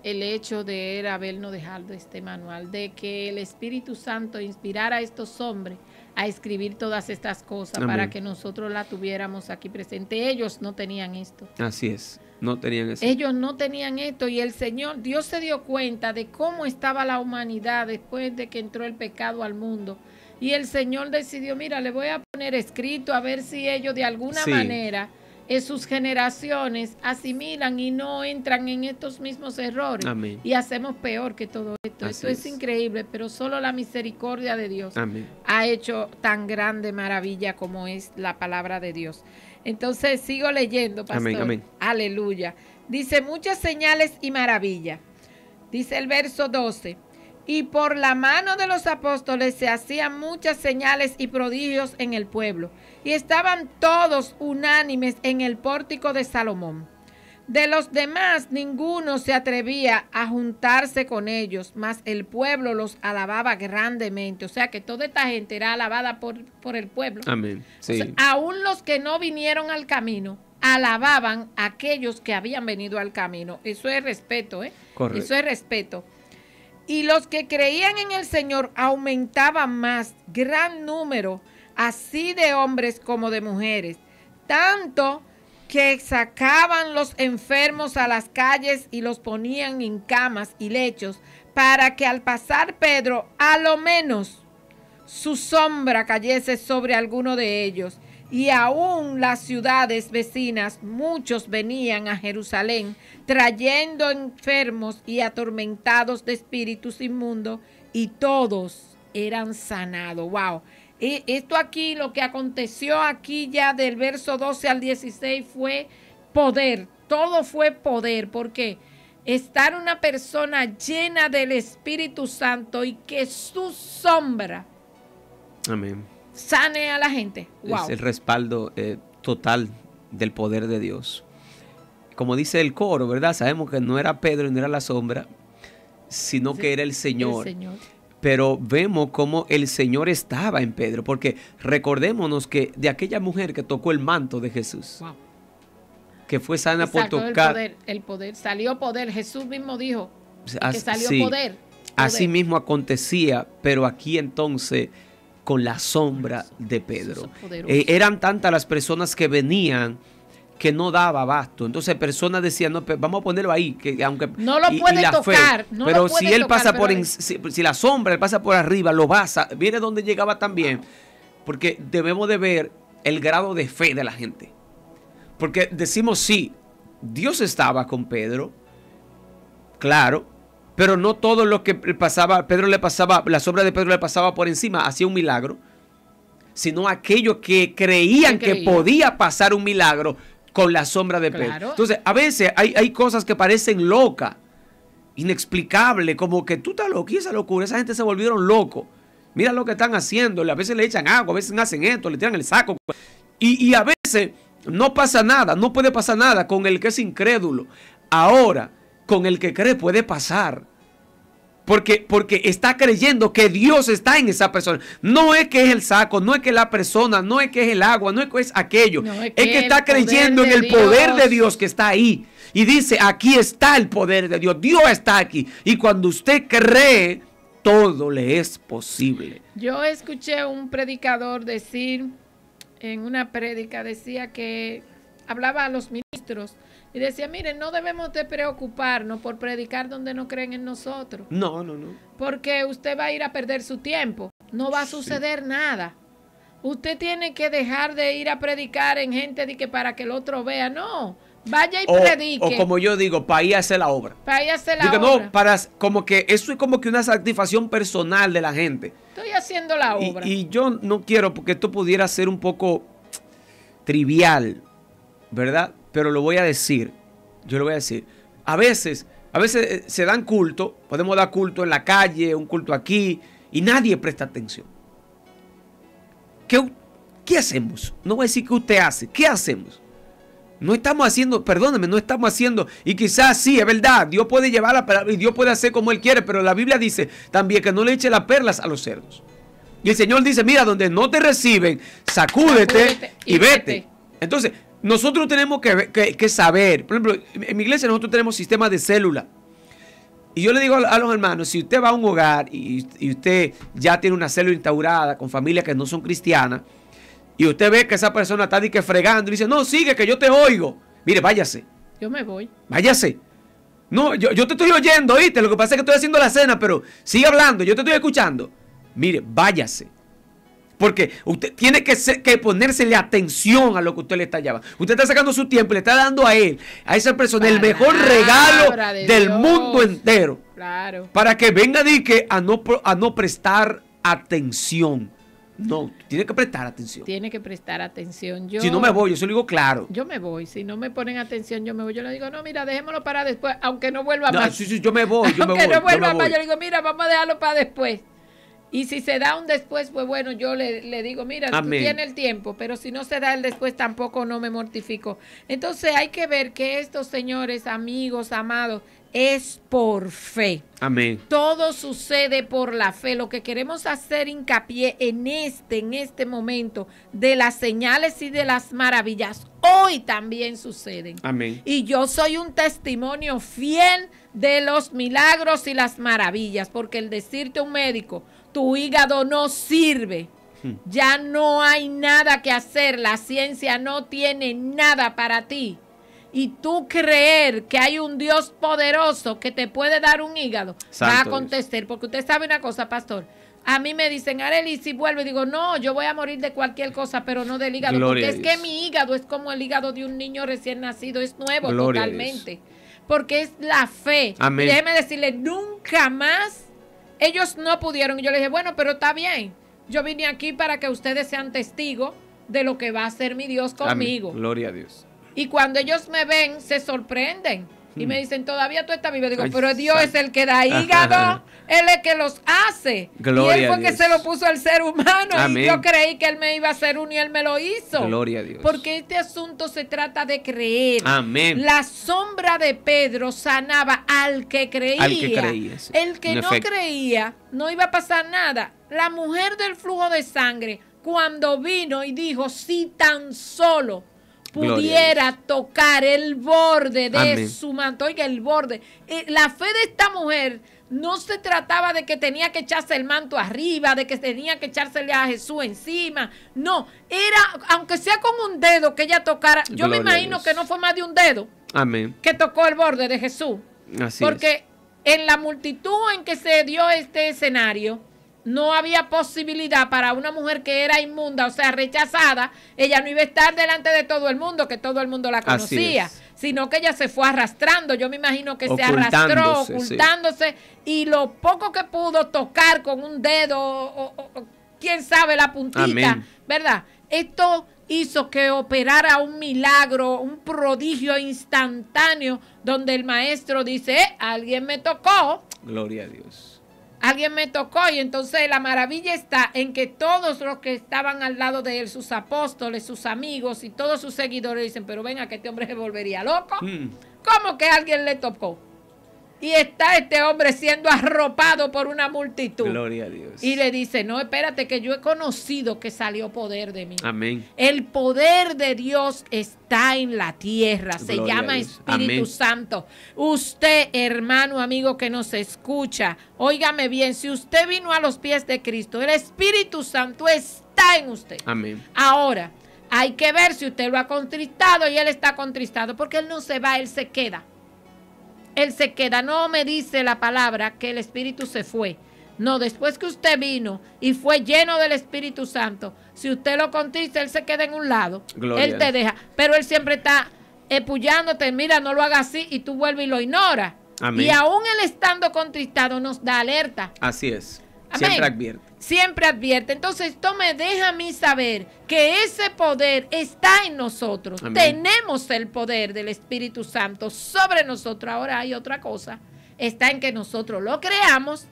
el hecho de habernos dejado este manual, de que el Espíritu Santo inspirara a estos hombres a escribir todas estas cosas. Amén. Para que nosotros la tuviéramos aquí presente. Ellos no tenían esto. Así es, no tenían eso. Ellos no tenían esto y el Señor, Dios se dio cuenta de cómo estaba la humanidad después de que entró el pecado al mundo. Y el Señor decidió, mira, le voy a poner escrito a ver si ellos de alguna manera en sus generaciones asimilan y no entran en estos mismos errores. Amén. Y hacemos peor que todo esto. Así Esto es increíble, pero solo la misericordia de Dios ha hecho tan grande maravilla como es la palabra de Dios. Entonces sigo leyendo, pastor. Amén. Aleluya. Dice, muchas señales y maravillas. Dice el verso 12. Y por la mano de los apóstoles se hacían muchas señales y prodigios en el pueblo. Y estaban todos unánimes en el pórtico de Salomón. De los demás, ninguno se atrevía a juntarse con ellos, mas el pueblo los alababa grandemente. O sea que toda esta gente era alabada por el pueblo. Amén. Sí. O sea, aún los que no vinieron al camino, alababan a aquellos que habían venido al camino. Eso es respeto, ¿eh? Correcto. Eso es respeto. Y los que creían en el Señor aumentaban más, gran número, así de hombres como de mujeres, tanto que sacaban los enfermos a las calles y los ponían en camas y lechos, para que al pasar Pedro, a lo menos su sombra cayese sobre alguno de ellos. Y aún las ciudades vecinas, muchos venían a Jerusalén, trayendo enfermos y atormentados de espíritus inmundos, y todos eran sanados. Wow. Y esto aquí, lo que aconteció aquí ya del verso 12 al 16 fue poder. Todo fue poder. ¿Por qué? Estar una persona llena del Espíritu Santo y que su sombra sane a la gente. Wow. Es el respaldo total del poder de Dios. Como dice el coro, ¿verdad? Sabemos que no era Pedro y no era la sombra, sino que era el Señor. El Señor. Pero vemos cómo el Señor estaba en Pedro, porque recordémonos que de aquella mujer que tocó el manto de Jesús, que fue sana por tocar. El poder, salió poder. Jesús mismo dijo que salió poder. Así mismo acontecía, pero aquí entonces con la sombra de Pedro. Eran tantas las personas que venían que no daba abasto. Entonces personas decían, no, vamos a ponerlo ahí, que aunque no lo puede tocar, no pero lo puede si él tocar, pasa por si la sombra él pasa por arriba, lo basa, viene donde llegaba también. Porque debemos de ver el grado de fe de la gente. Porque decimos sí, Dios estaba con Pedro, claro, pero no todo lo que pasaba, la sombra de Pedro le pasaba por encima, hacía un milagro, sino aquellos que creían que podía pasar un milagro con la sombra de Pedro. Entonces, a veces hay cosas que parecen locas, inexplicables, como que tú estás loco y esa locura, esa gente se volvieron locos. Mira lo que están haciendo, a veces le echan agua, a veces hacen esto, le tiran el saco. Y a veces no pasa nada, no puede pasar nada con el que es incrédulo. Ahora, con el que cree puede pasar. Porque está creyendo que Dios está en esa persona. No es que es el saco, no es que es la persona, no es que es el agua, no es que es aquello. No, es que está creyendo en el poder de Dios que está ahí. Y dice, aquí está el poder de Dios. Dios está aquí. Y cuando usted cree, todo le es posible. Yo escuché un predicador decir, en una prédica, decía que hablaba a los ministros y decía, miren, no debemos de preocuparnos por predicar donde no creen en nosotros. No. Porque usted va a ir a perder su tiempo. No va a suceder nada. Usted tiene que dejar de ir a predicar en gente de que para que el otro vea. No, vaya y predique. O como yo digo, para ir a hacer la obra. Para ir a hacer la obra. No, como que eso es como que una satisfacción personal de la gente. Estoy haciendo la obra. Y yo no quiero, porque esto pudiera ser un poco trivial, ¿verdad? Pero lo voy a decir. Yo lo voy a decir. A veces se dan culto, podemos dar culto en la calle, un culto aquí, y nadie presta atención. ¿Qué hacemos? No voy a decir qué usted hace. ¿Qué hacemos? No estamos haciendo, perdóneme, no estamos haciendo, y quizás sí, es verdad, Dios puede llevar la palabra y Dios puede hacer como Él quiere, pero la Biblia dice también que no le eche las perlas a los cerdos. Y el Señor dice, mira, donde no te reciben, sacúdete y vete. Entonces, nosotros tenemos que saber, por ejemplo, en mi iglesia nosotros tenemos sistemas de célula. Y yo le digo a los hermanos, si usted va a un hogar y usted ya tiene una célula instaurada con familias que no son cristianas, y usted ve que esa persona está fregando y dice, no, sigue que yo te oigo. Mire, váyase. Yo me voy. Váyase. No, yo te estoy oyendo, ¿oíste? Lo que pasa es que estoy haciendo la cena, pero sigue hablando, yo te estoy escuchando. Mire, váyase. Porque usted tiene que ponérsele atención a lo que usted le está llevando. Usted está sacando su tiempo y le está dando a él, a esa persona, el mejor regalo del mundo entero. Claro. Para que venga a no prestar atención. No, tiene que prestar atención. Tiene que prestar atención. Si no me voy, yo se lo digo claro. Yo me voy. Si no me ponen atención, yo me voy. Yo le digo, no, mira, dejémoslo para después, aunque no vuelva más. Sí, yo me voy. Aunque no vuelva más, yo le digo, mira, vamos a dejarlo para después. Y si se da un después, pues bueno, yo le digo, mira, tú tienes el tiempo, pero si no se da el después, tampoco no me mortifico. Entonces hay que ver que estos señores, amigos, amados, es por fe. Amén. Todo sucede por la fe. Lo que queremos hacer hincapié en este momento de las señales y de las maravillas, hoy también suceden. Amén. Y yo soy un testimonio fiel de los milagros y las maravillas, porque el decirte a un médico, tu hígado no sirve, ya no hay nada que hacer, la ciencia no tiene nada para ti. Y tú creer que hay un Dios poderoso que te puede dar un hígado, Santo va a acontecer. Porque usted sabe una cosa, pastor. A mí me dicen, Arely, si vuelve, digo, no, yo voy a morir de cualquier cosa, pero no del hígado. Gloria porque es que mi hígado es como el hígado de un niño recién nacido, es nuevo. Gloria totalmente. Porque es la fe. Amén. Y déjeme decirle, nunca más ellos no pudieron. Y yo le dije, bueno, pero está bien. Yo vine aquí para que ustedes sean testigos de lo que va a hacer mi Dios conmigo. Amén. Gloria a Dios. Y cuando ellos me ven, se sorprenden. Y me dicen, todavía tú estás vivo. Digo, Ay, pero Dios es el que da hígado. Él es el que los hace. Gloria y Él fue a que Dios. se lo puso al ser humano. Amén. Y yo creí que Él me iba a hacer uno y Él me lo hizo. Gloria a Dios. Porque este asunto se trata de creer. Amén. La sombra de Pedro sanaba al que creía. Al que creía, sí. El que En no efecto. creía, no iba a pasar nada. La mujer del flujo de sangre, cuando vino y dijo, si tan solo pudiera tocar el borde de Amén. su manto, oiga, el borde. La fe de esta mujer no se trataba de que tenía que echarse el manto arriba, de que tenía que echársele a Jesús encima. No, era, aunque sea con un dedo que ella tocara, yo Gloria me a imagino Dios. que no fue más de un dedo Amén. que tocó el borde de Jesús. Así Porque en la multitud en que se dio este escenario, no había posibilidad para una mujer que era inmunda, o sea, rechazada. Ella no iba a estar delante de todo el mundo, que todo el mundo la conocía, sino que ella se fue arrastrando. Yo me imagino que se arrastró, ocultándose, y lo poco que pudo tocar con un dedo, o quién sabe, la puntita, Amén. ¿verdad? Esto hizo que operara un milagro, un prodigio instantáneo, donde el maestro dice, alguien me tocó. Gloria a Dios. Alguien me tocó, y entonces la maravilla está en que todos los que estaban al lado de él, sus apóstoles, sus amigos y todos sus seguidores dicen, pero venga, que este hombre se volvería loco. ¿Cómo que alguien le tocó? Y está este hombre siendo arropado por una multitud. Gloria a Dios. Y le dice, no, espérate, que yo he conocido que salió poder de mí. Amén. El poder de Dios está en la tierra. Se Gloria llama a Dios. Espíritu Amén. Santo. Usted, hermano, amigo que nos escucha, óigame bien, si usted vino a los pies de Cristo, el Espíritu Santo está en usted. Amén. Ahora, hay que ver si usted lo ha contristado y él está contristado, porque él no se va, él se queda. Él se queda. No me dice la palabra que el Espíritu se fue. No, después que usted vino y fue lleno del Espíritu Santo, si usted lo contrista, él se queda en un lado. Gloria. Él te deja. Pero él siempre está puyándote, mira, no lo haga así, y tú vuelves y lo ignoras. Amén. Y aún él estando contristado nos da alerta. Así es. Amén. Siempre advierte. Siempre advierte. Entonces esto me deja a mí saber que ese poder está en nosotros. Amén. Tenemos el poder del Espíritu Santo sobre nosotros. Ahora hay otra cosa. Está en que nosotros lo creamos,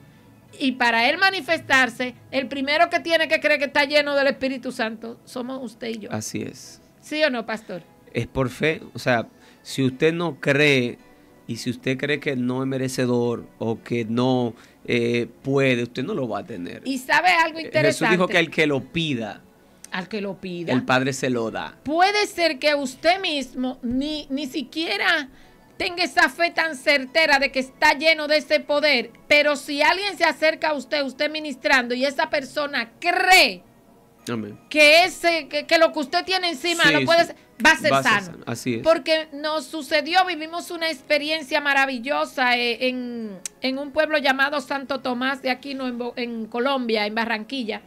y para él manifestarse, el primero que tiene que creer que está lleno del Espíritu Santo somos usted y yo. Así es. ¿Sí o no, pastor? Es por fe. O sea, si usted no cree y si usted cree que no es merecedor o que no puede, usted no lo va a tener. Y sabe algo interesante. Jesús dijo que al que lo pida, al que lo pida, el Padre se lo da. Puede ser que usted mismo ni siquiera tenga esa fe tan certera de que está lleno de ese poder, pero si alguien se acerca a usted, usted ministrando, y esa persona cree Amén. que lo que usted tiene encima Sí, lo puede sí. va a ser sano. Así es. Porque nos sucedió, vivimos una experiencia maravillosa en un pueblo llamado Santo Tomás, de aquí no, en Colombia, en Barranquilla,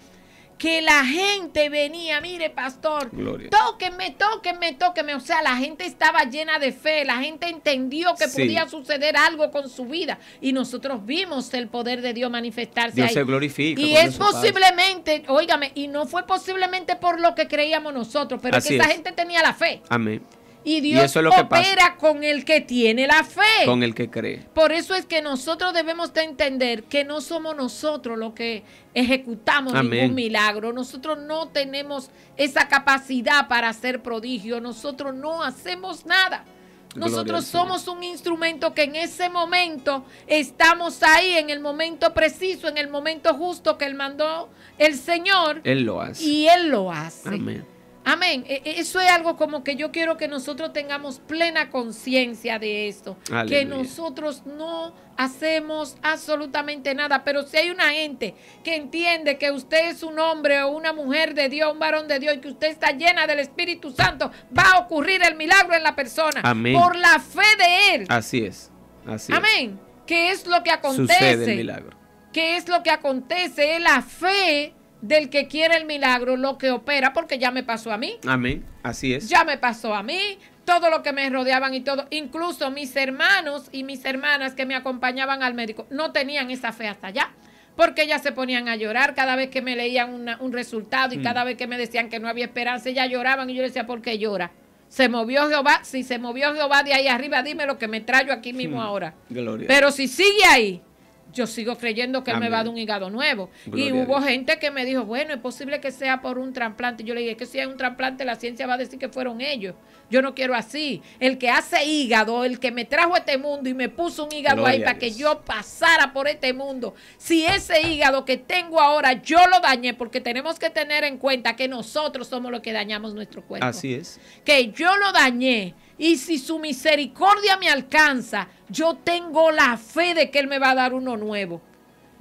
que la gente venía, mire, pastor, Gloria. tóquenme, tóquenme, tóquenme. O sea, la gente estaba llena de fe, la gente entendió que Sí. podía suceder algo con su vida, y nosotros vimos el poder de Dios manifestarse Dios ahí. se glorifica. Y cuando es eso pasa. posiblemente, óigame, y no fue posiblemente por lo que creíamos nosotros, pero es Así que esa es. gente tenía la fe. Amén. Y Dios eso es lo que opera con el que tiene la fe. Con el que cree. Por eso es que nosotros debemos de entender que no somos nosotros los que ejecutamos Amén. ningún milagro. Nosotros no tenemos esa capacidad para hacer prodigio. Nosotros no hacemos nada. Nosotros Gloria al Señor. somos un instrumento que en ese momento estamos ahí, en el momento preciso, en el momento justo que Él mandó el Señor. Él lo hace. Y Él lo hace. Amén. Amén. Eso es algo como que yo quiero que nosotros tengamos plena conciencia de esto. Aleluya. Que nosotros no hacemos absolutamente nada. Pero si hay una gente que entiende que usted es un hombre o una mujer de Dios, un varón de Dios, y que usted está llena del Espíritu Santo, va a ocurrir el milagro en la persona. Amén. Por la fe de Él. Así es. Así Amén. ¿Qué es lo que es. acontece? Sucede el milagro. ¿Qué es lo que acontece? Es la fe del que quiere el milagro lo que opera, porque ya me pasó a mí. Amén. Así es. Ya me pasó a mí, todo lo que me rodeaban y todo, incluso mis hermanos y mis hermanas que me acompañaban al médico, no tenían esa fe hasta allá, porque ellas se ponían a llorar cada vez que me leían un resultado, y cada vez que me decían que no había esperanza, ellas lloraban, y yo les decía, ¿por qué llora? ¿Se movió Jehová? Si se movió Jehová de ahí arriba, dime lo que me traigo aquí mismo ahora. Gloria. Pero si sigue ahí, yo sigo creyendo que Él me Amén. va a dar un hígado nuevo. Gloria Y a hubo Dios. gente que me dijo, bueno, es posible que sea por un trasplante. Yo le dije, que si es un trasplante, la ciencia va a decir que fueron ellos. Yo no quiero así. El que hace hígado, el que me trajo a este mundo y me puso un hígado Gloria ahí a para que Dios. yo pasara por este mundo. Si ese hígado que tengo ahora yo lo dañé, porque tenemos que tener en cuenta que nosotros somos los que dañamos nuestro cuerpo. Así es. Que yo lo dañé, y si su misericordia me alcanza, yo tengo la fe de que Él me va a dar uno nuevo.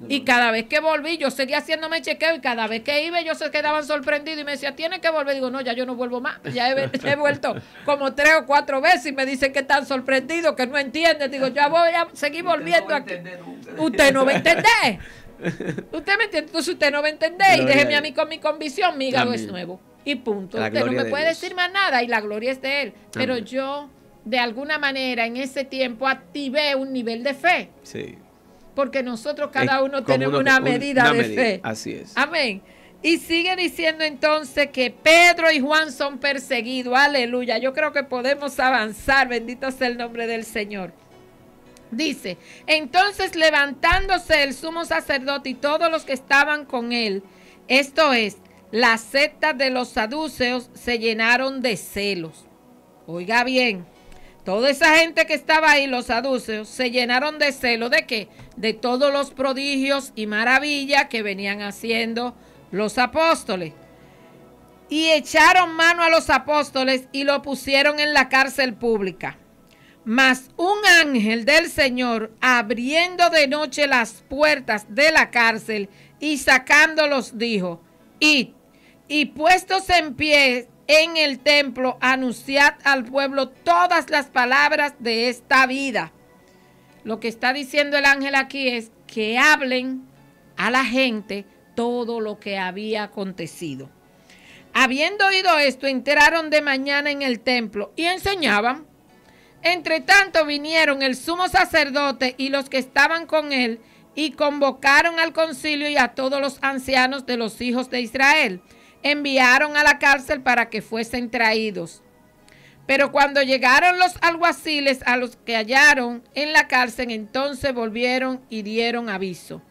Y cada vez que volví, yo seguía haciéndome chequeo, y cada vez que iba, ellos se quedaban sorprendidos y me decían, ¿tiene que volver? Digo, no, ya yo no vuelvo más. Ya he vuelto como 3 o 4 veces y me dicen que están sorprendidos, que no entienden. Digo, ya voy a seguir volviendo aquí. Usted no va a entender. Usted me entiende, entonces usted no va a entender. Y Gloria déjeme a a mí con mi convicción, mi hígado Amén. es nuevo. Y punto. La Usted no gloria me de puede Dios. decir más nada, y la gloria es de Él. Pero Amén. yo, de alguna manera, en ese tiempo activé un nivel de fe. Sí. Porque nosotros cada Es uno como tenemos una medida de fe. Así es. Amén. Y sigue diciendo entonces que Pedro y Juan son perseguidos. Aleluya. Yo creo que podemos avanzar. Bendito sea el nombre del Señor. Dice, entonces levantándose el sumo sacerdote y todos los que estaban con él, esto es, las sectas de los saduceos, se llenaron de celos. Oiga bien. Toda esa gente que estaba ahí, los saduceos, se llenaron de celo. ¿De qué? De todos los prodigios y maravillas que venían haciendo los apóstoles. Y echaron mano a los apóstoles y lo pusieron en la cárcel pública. Mas un ángel del Señor, abriendo de noche las puertas de la cárcel y sacándolos, dijo: id, y puestos en pie en el templo, anunciad al pueblo todas las palabras de esta vida. Lo que está diciendo el ángel aquí es que hablen a la gente todo lo que había acontecido. Habiendo oído esto, entraron de mañana en el templo y enseñaban. Entre tanto vinieron el sumo sacerdote y los que estaban con él, y convocaron al concilio y a todos los ancianos de los hijos de Israel. Enviaron a la cárcel para que fuesen traídos. Pero cuando llegaron los alguaciles a los que hallaron en la cárcel, entonces volvieron y dieron aviso,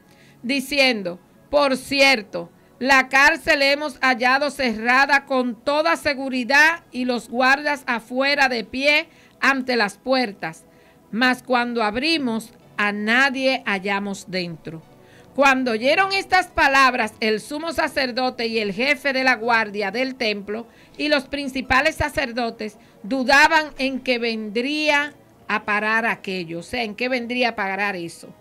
diciendo: por cierto, la cárcel hemos hallado cerrada con toda seguridad y los guardas afuera de pie ante las puertas. Mas cuando abrimos, a nadie hallamos dentro. Cuando oyeron estas palabras, el sumo sacerdote y el jefe de la guardia del templo y los principales sacerdotes dudaban en que vendría a parar aquello, o sea, en qué vendría a parar eso.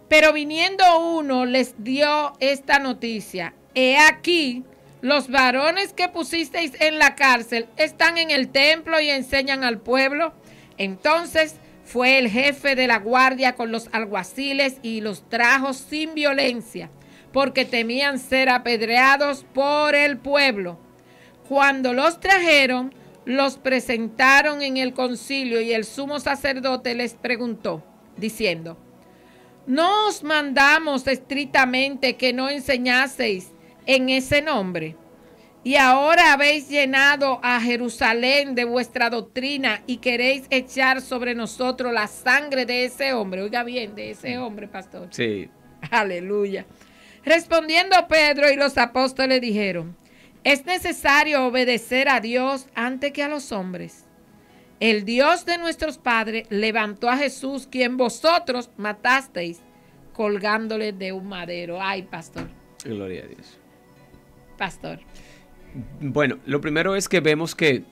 Pero viniendo uno les dio esta noticia: he aquí, los varones que pusisteis en la cárcel están en el templo y enseñan al pueblo. Entonces fue el jefe de la guardia con los alguaciles y los trajo sin violencia, porque temían ser apedreados por el pueblo. Cuando los trajeron, los presentaron en el concilio y el sumo sacerdote les preguntó, diciendo: ¿no os mandamos estrictamente que no enseñaseis en ese nombre? Y ahora habéis llenado a Jerusalén de vuestra doctrina y queréis echar sobre nosotros la sangre de ese hombre. Oiga bien, de ese hombre, pastor. Sí. Aleluya. Respondiendo Pedro y los apóstoles dijeron: es necesario obedecer a Dios antes que a los hombres. El Dios de nuestros padres levantó a Jesús, quien vosotros matasteis, colgándole de un madero. Ay, pastor. Gloria a Dios. Pastor. Bueno, lo primero es que vemos que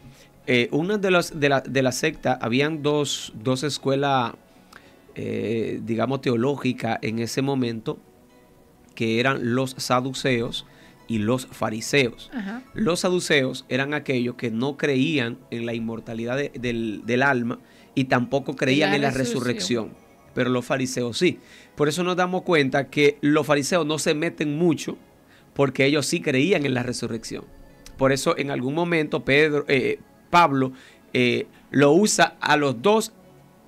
una de la secta, habían dos escuelas, digamos, teológicas en ese momento, que eran los saduceos y los fariseos. Ajá. Los saduceos eran aquellos que no creían en la inmortalidad del alma y tampoco creían en la resurrección. Pero los fariseos sí. Por eso nos damos cuenta que los fariseos no se meten mucho, porque ellos sí creían en la resurrección. Por eso en algún momento Pablo lo usa a los dos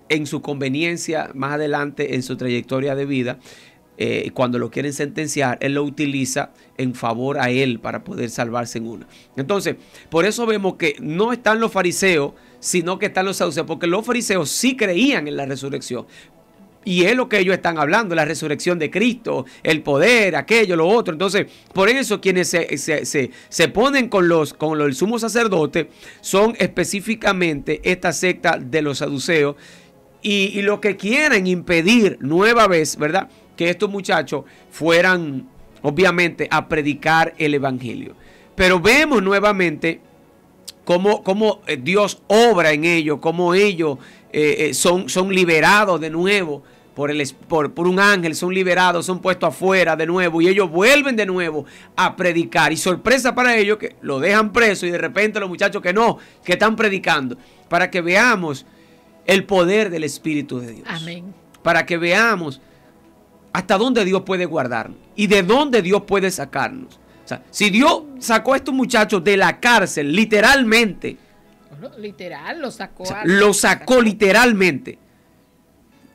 en su conveniencia más adelante en su trayectoria de vida. Cuando lo quieren sentenciar, él lo utiliza en favor a él para poder salvarse en una. Entonces, por eso vemos que no están los fariseos, sino que están los saduceos, porque los fariseos sí creían en la resurrección. Y es lo que ellos están hablando, la resurrección de Cristo, el poder, aquello, lo otro. Entonces, por eso quienes se ponen con el sumo sacerdote son específicamente esta secta de los saduceos y lo que quieren impedir nueva vez, ¿verdad?, que estos muchachos fueran, obviamente, a predicar el evangelio. Pero vemos nuevamente cómo Dios obra en ellos, cómo ellos son liberados de nuevo por un ángel, son liberados, son puestos afuera de nuevo y ellos vuelven de nuevo a predicar. Y sorpresa para ellos que lo dejan preso y de repente los muchachos que están predicando, para que veamos el poder del Espíritu de Dios. Amén. Para que veamos hasta dónde Dios puede guardarnos y de dónde Dios puede sacarnos. O sea, si Dios sacó a estos muchachos de la cárcel, literalmente. Literal, lo sacó. Lo sacó literalmente.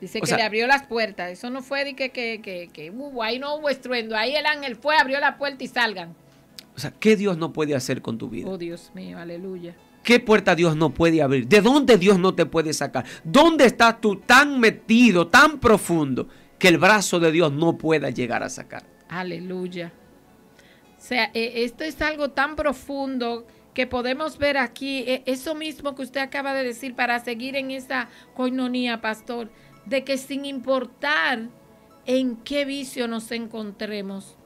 Dice que le abrió las puertas. Eso no fue de que ahí no hubo estruendo. Ahí el ángel fue, abrió la puerta y salgan. O sea, ¿qué Dios no puede hacer con tu vida? Oh, Dios mío, aleluya. ¿Qué puerta Dios no puede abrir? ¿De dónde Dios no te puede sacar? ¿Dónde estás tú tan metido, tan profundo, que el brazo de Dios no pueda llegar a sacar? Aleluya. O sea, esto es algo tan profundo que podemos ver aquí, eso mismo que usted acaba de decir, para seguir en esa coinonía, pastor, de que sin importar en qué vicio nos encontremos,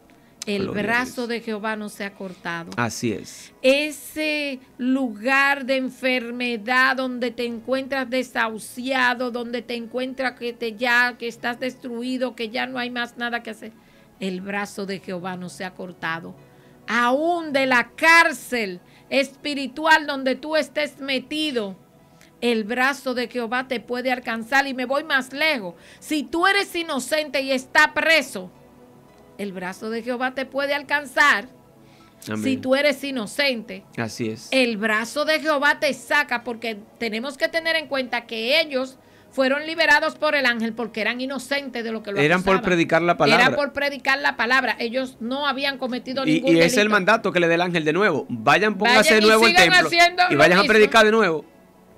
el brazo de Jehová no se ha cortado. Así es. Ese lugar de enfermedad donde te encuentras desahuciado, donde te encuentras que estás destruido, que ya no hay más nada que hacer, el brazo de Jehová no se ha cortado. Aún de la cárcel espiritual donde tú estés metido, el brazo de Jehová te puede alcanzar. Y me voy más lejos. Si tú eres inocente y estás preso, el brazo de Jehová te puede alcanzar. Amén. Si tú eres inocente. Así es. El brazo de Jehová te saca, porque tenemos que tener en cuenta que ellos fueron liberados por el ángel porque eran inocentes de lo que lo eran acusaban. Por predicar la palabra. Era por predicar la palabra. Ellos no habían cometido ningún delito. Y es el mandato que le da el ángel de nuevo. Vayan, pónganse de nuevo el templo y vayan a predicar de nuevo.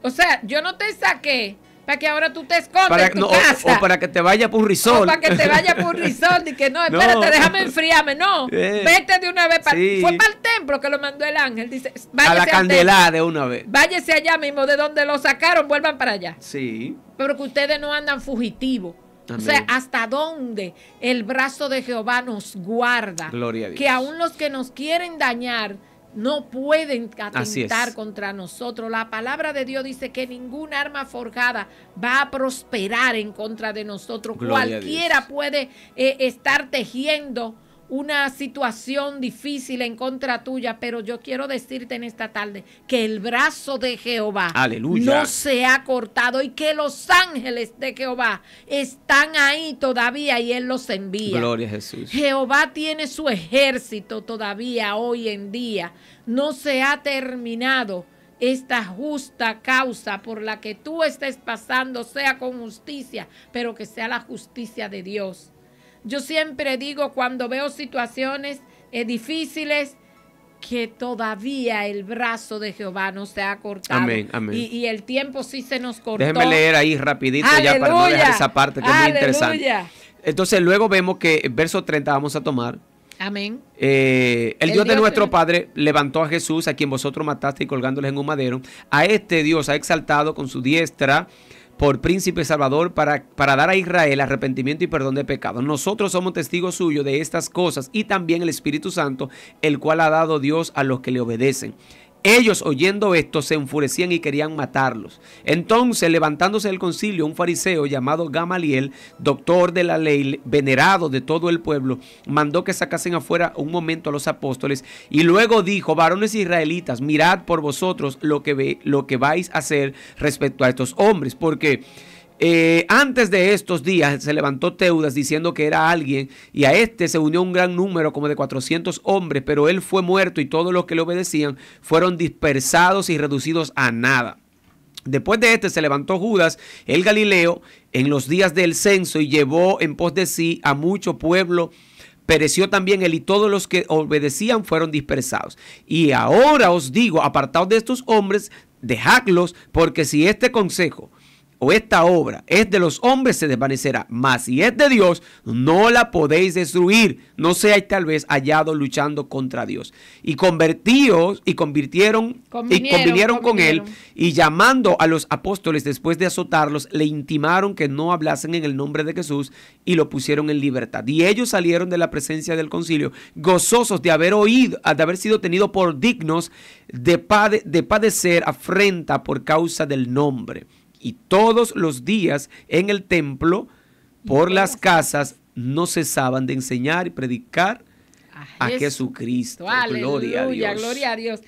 O sea, yo no te saqué para que ahora tú te escondas en tu casa. O para que te vaya por un risol. O para que te vaya por un risol. Y que no, espérate, déjame enfriarme. No, vete de una vez. Fue para el templo que lo mandó el ángel. Dice, a la candelada de una vez. Váyase allá mismo, de donde lo sacaron, vuelvan para allá. Sí. Pero que ustedes no andan fugitivos. Amén. O sea, hasta dónde el brazo de Jehová nos guarda. Gloria a Dios. Que aún los que nos quieren dañar no pueden atentar contra nosotros. La palabra de Dios dice que ningún arma forjada va a prosperar en contra de nosotros. Gloria Cualquiera puede estar tejiendo una situación difícil en contra tuya, pero yo quiero decirte en esta tarde que el brazo de Jehová no se ha cortado y que los ángeles de Jehová están ahí todavía y Él los envía. Gloria a Jesús. Jehová tiene su ejército todavía hoy en día. No se ha terminado esta justa causa por la que tú estés pasando, sea con justicia, pero que sea la justicia de Dios. Yo siempre digo, cuando veo situaciones difíciles, que todavía el brazo de Jehová no se ha cortado. Amén, amén. Y el tiempo sí se nos cortó. Déjeme leer ahí rapidito. Aleluya, ya para no dejar esa parte que es muy interesante. Entonces luego vemos que el verso 30 vamos a tomar. Amén. El Dios de nuestro Padre levantó a Jesús, a quien vosotros mataste y colgándoles en un madero. A este Dios ha exaltado con su diestra por príncipe salvador para dar a Israel arrepentimiento y perdón de pecados. Nosotros somos testigos suyos de estas cosas y también el Espíritu Santo, el cual ha dado Dios a los que le obedecen. Ellos, oyendo esto, se enfurecían y querían matarlos. Entonces, levantándose del concilio, un fariseo llamado Gamaliel, doctor de la ley, venerado de todo el pueblo, mandó que sacasen afuera un momento a los apóstoles y luego dijo: varones israelitas, mirad por vosotros lo que vais a hacer respecto a estos hombres, porque antes de estos días se levantó Teudas diciendo que era alguien, y a este se unió un gran número, como de 400 hombres, pero él fue muerto y todos los que le obedecían fueron dispersados y reducidos a nada. Después de este se levantó Judas el Galileo en los días del censo y llevó en pos de sí a mucho pueblo. Pereció también él y todos los que obedecían fueron dispersados. Y ahora os digo, apartaos de estos hombres, dejadlos, porque si este consejo o esta obra es de los hombres, se desvanecerá, mas si es de Dios, no la podéis destruir, no seáis tal vez hallados luchando contra Dios. Y convinieron con él, y llamando a los apóstoles después de azotarlos, le intimaron que no hablasen en el nombre de Jesús y lo pusieron en libertad. Y ellos salieron de la presencia del concilio, gozosos de haber sido tenidos por dignos de padecer afrenta por causa del nombre. Y todos los días en el templo, por las casas, no cesaban de enseñar y predicar a Jesucristo. Aleluya, gloria a Dios.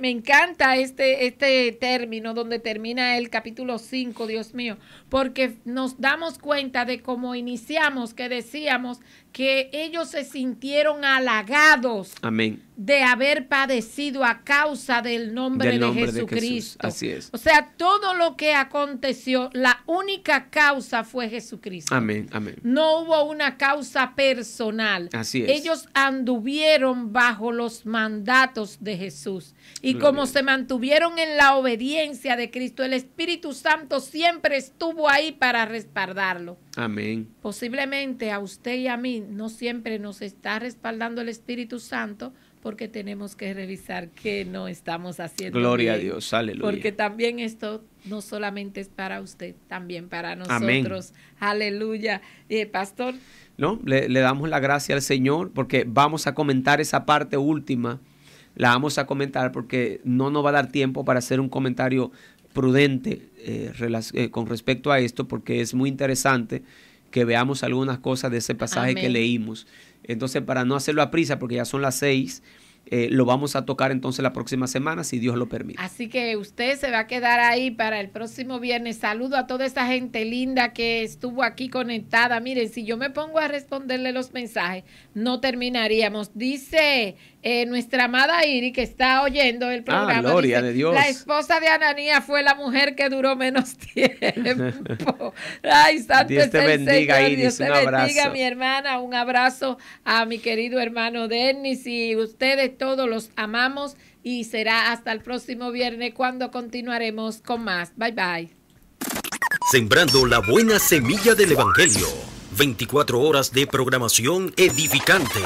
Me encanta este término donde termina el capítulo 5, Dios mío, porque nos damos cuenta de cómo iniciamos, que decíamos que ellos se sintieron halagados. Amén. De haber padecido a causa del nombre de Jesucristo. Así es. O sea, todo lo que aconteció, la única causa fue Jesucristo. Amén, amén. No hubo una causa personal. Así es. Ellos anduvieron bajo los mandatos de Jesús. Y como se mantuvieron en la obediencia de Cristo, el Espíritu Santo siempre estuvo ahí para respaldarlo. Amén. Posiblemente a usted y a mí no siempre nos está respaldando el Espíritu Santo, porque tenemos que revisar qué no estamos haciendo Gloria bien. a Dios, aleluya. Porque también esto no solamente es para usted, también para nosotros. Amén. Aleluya. Pastor. No, le damos la gracia al Señor porque vamos a comentar esa parte última. La vamos a comentar porque no nos va a dar tiempo para hacer un comentario prudente con respecto a esto, porque es muy interesante que veamos algunas cosas de ese pasaje que leímos. Entonces, para no hacerlo a prisa, porque ya son las 6, lo vamos a tocar entonces la próxima semana, si Dios lo permite. Así que usted se va a quedar ahí para el próximo viernes. Saludo a toda esa gente linda que estuvo aquí conectada. Miren, si yo me pongo a responderle los mensajes, no terminaríamos. Dice nuestra amada Iri, que está oyendo el programa. Gloria dice, de Dios. La esposa de Ananías fue la mujer que duró menos tiempo. Ay, santo Dios te bendiga, Señor. Iris. Dios te Un abrazo. bendiga, mi hermana. Un abrazo a mi querido hermano Denis, y ustedes todos los amamos, y será hasta el próximo viernes cuando continuaremos con más. Bye bye. Sembrando la buena semilla del Evangelio. 24 horas de programación edificante.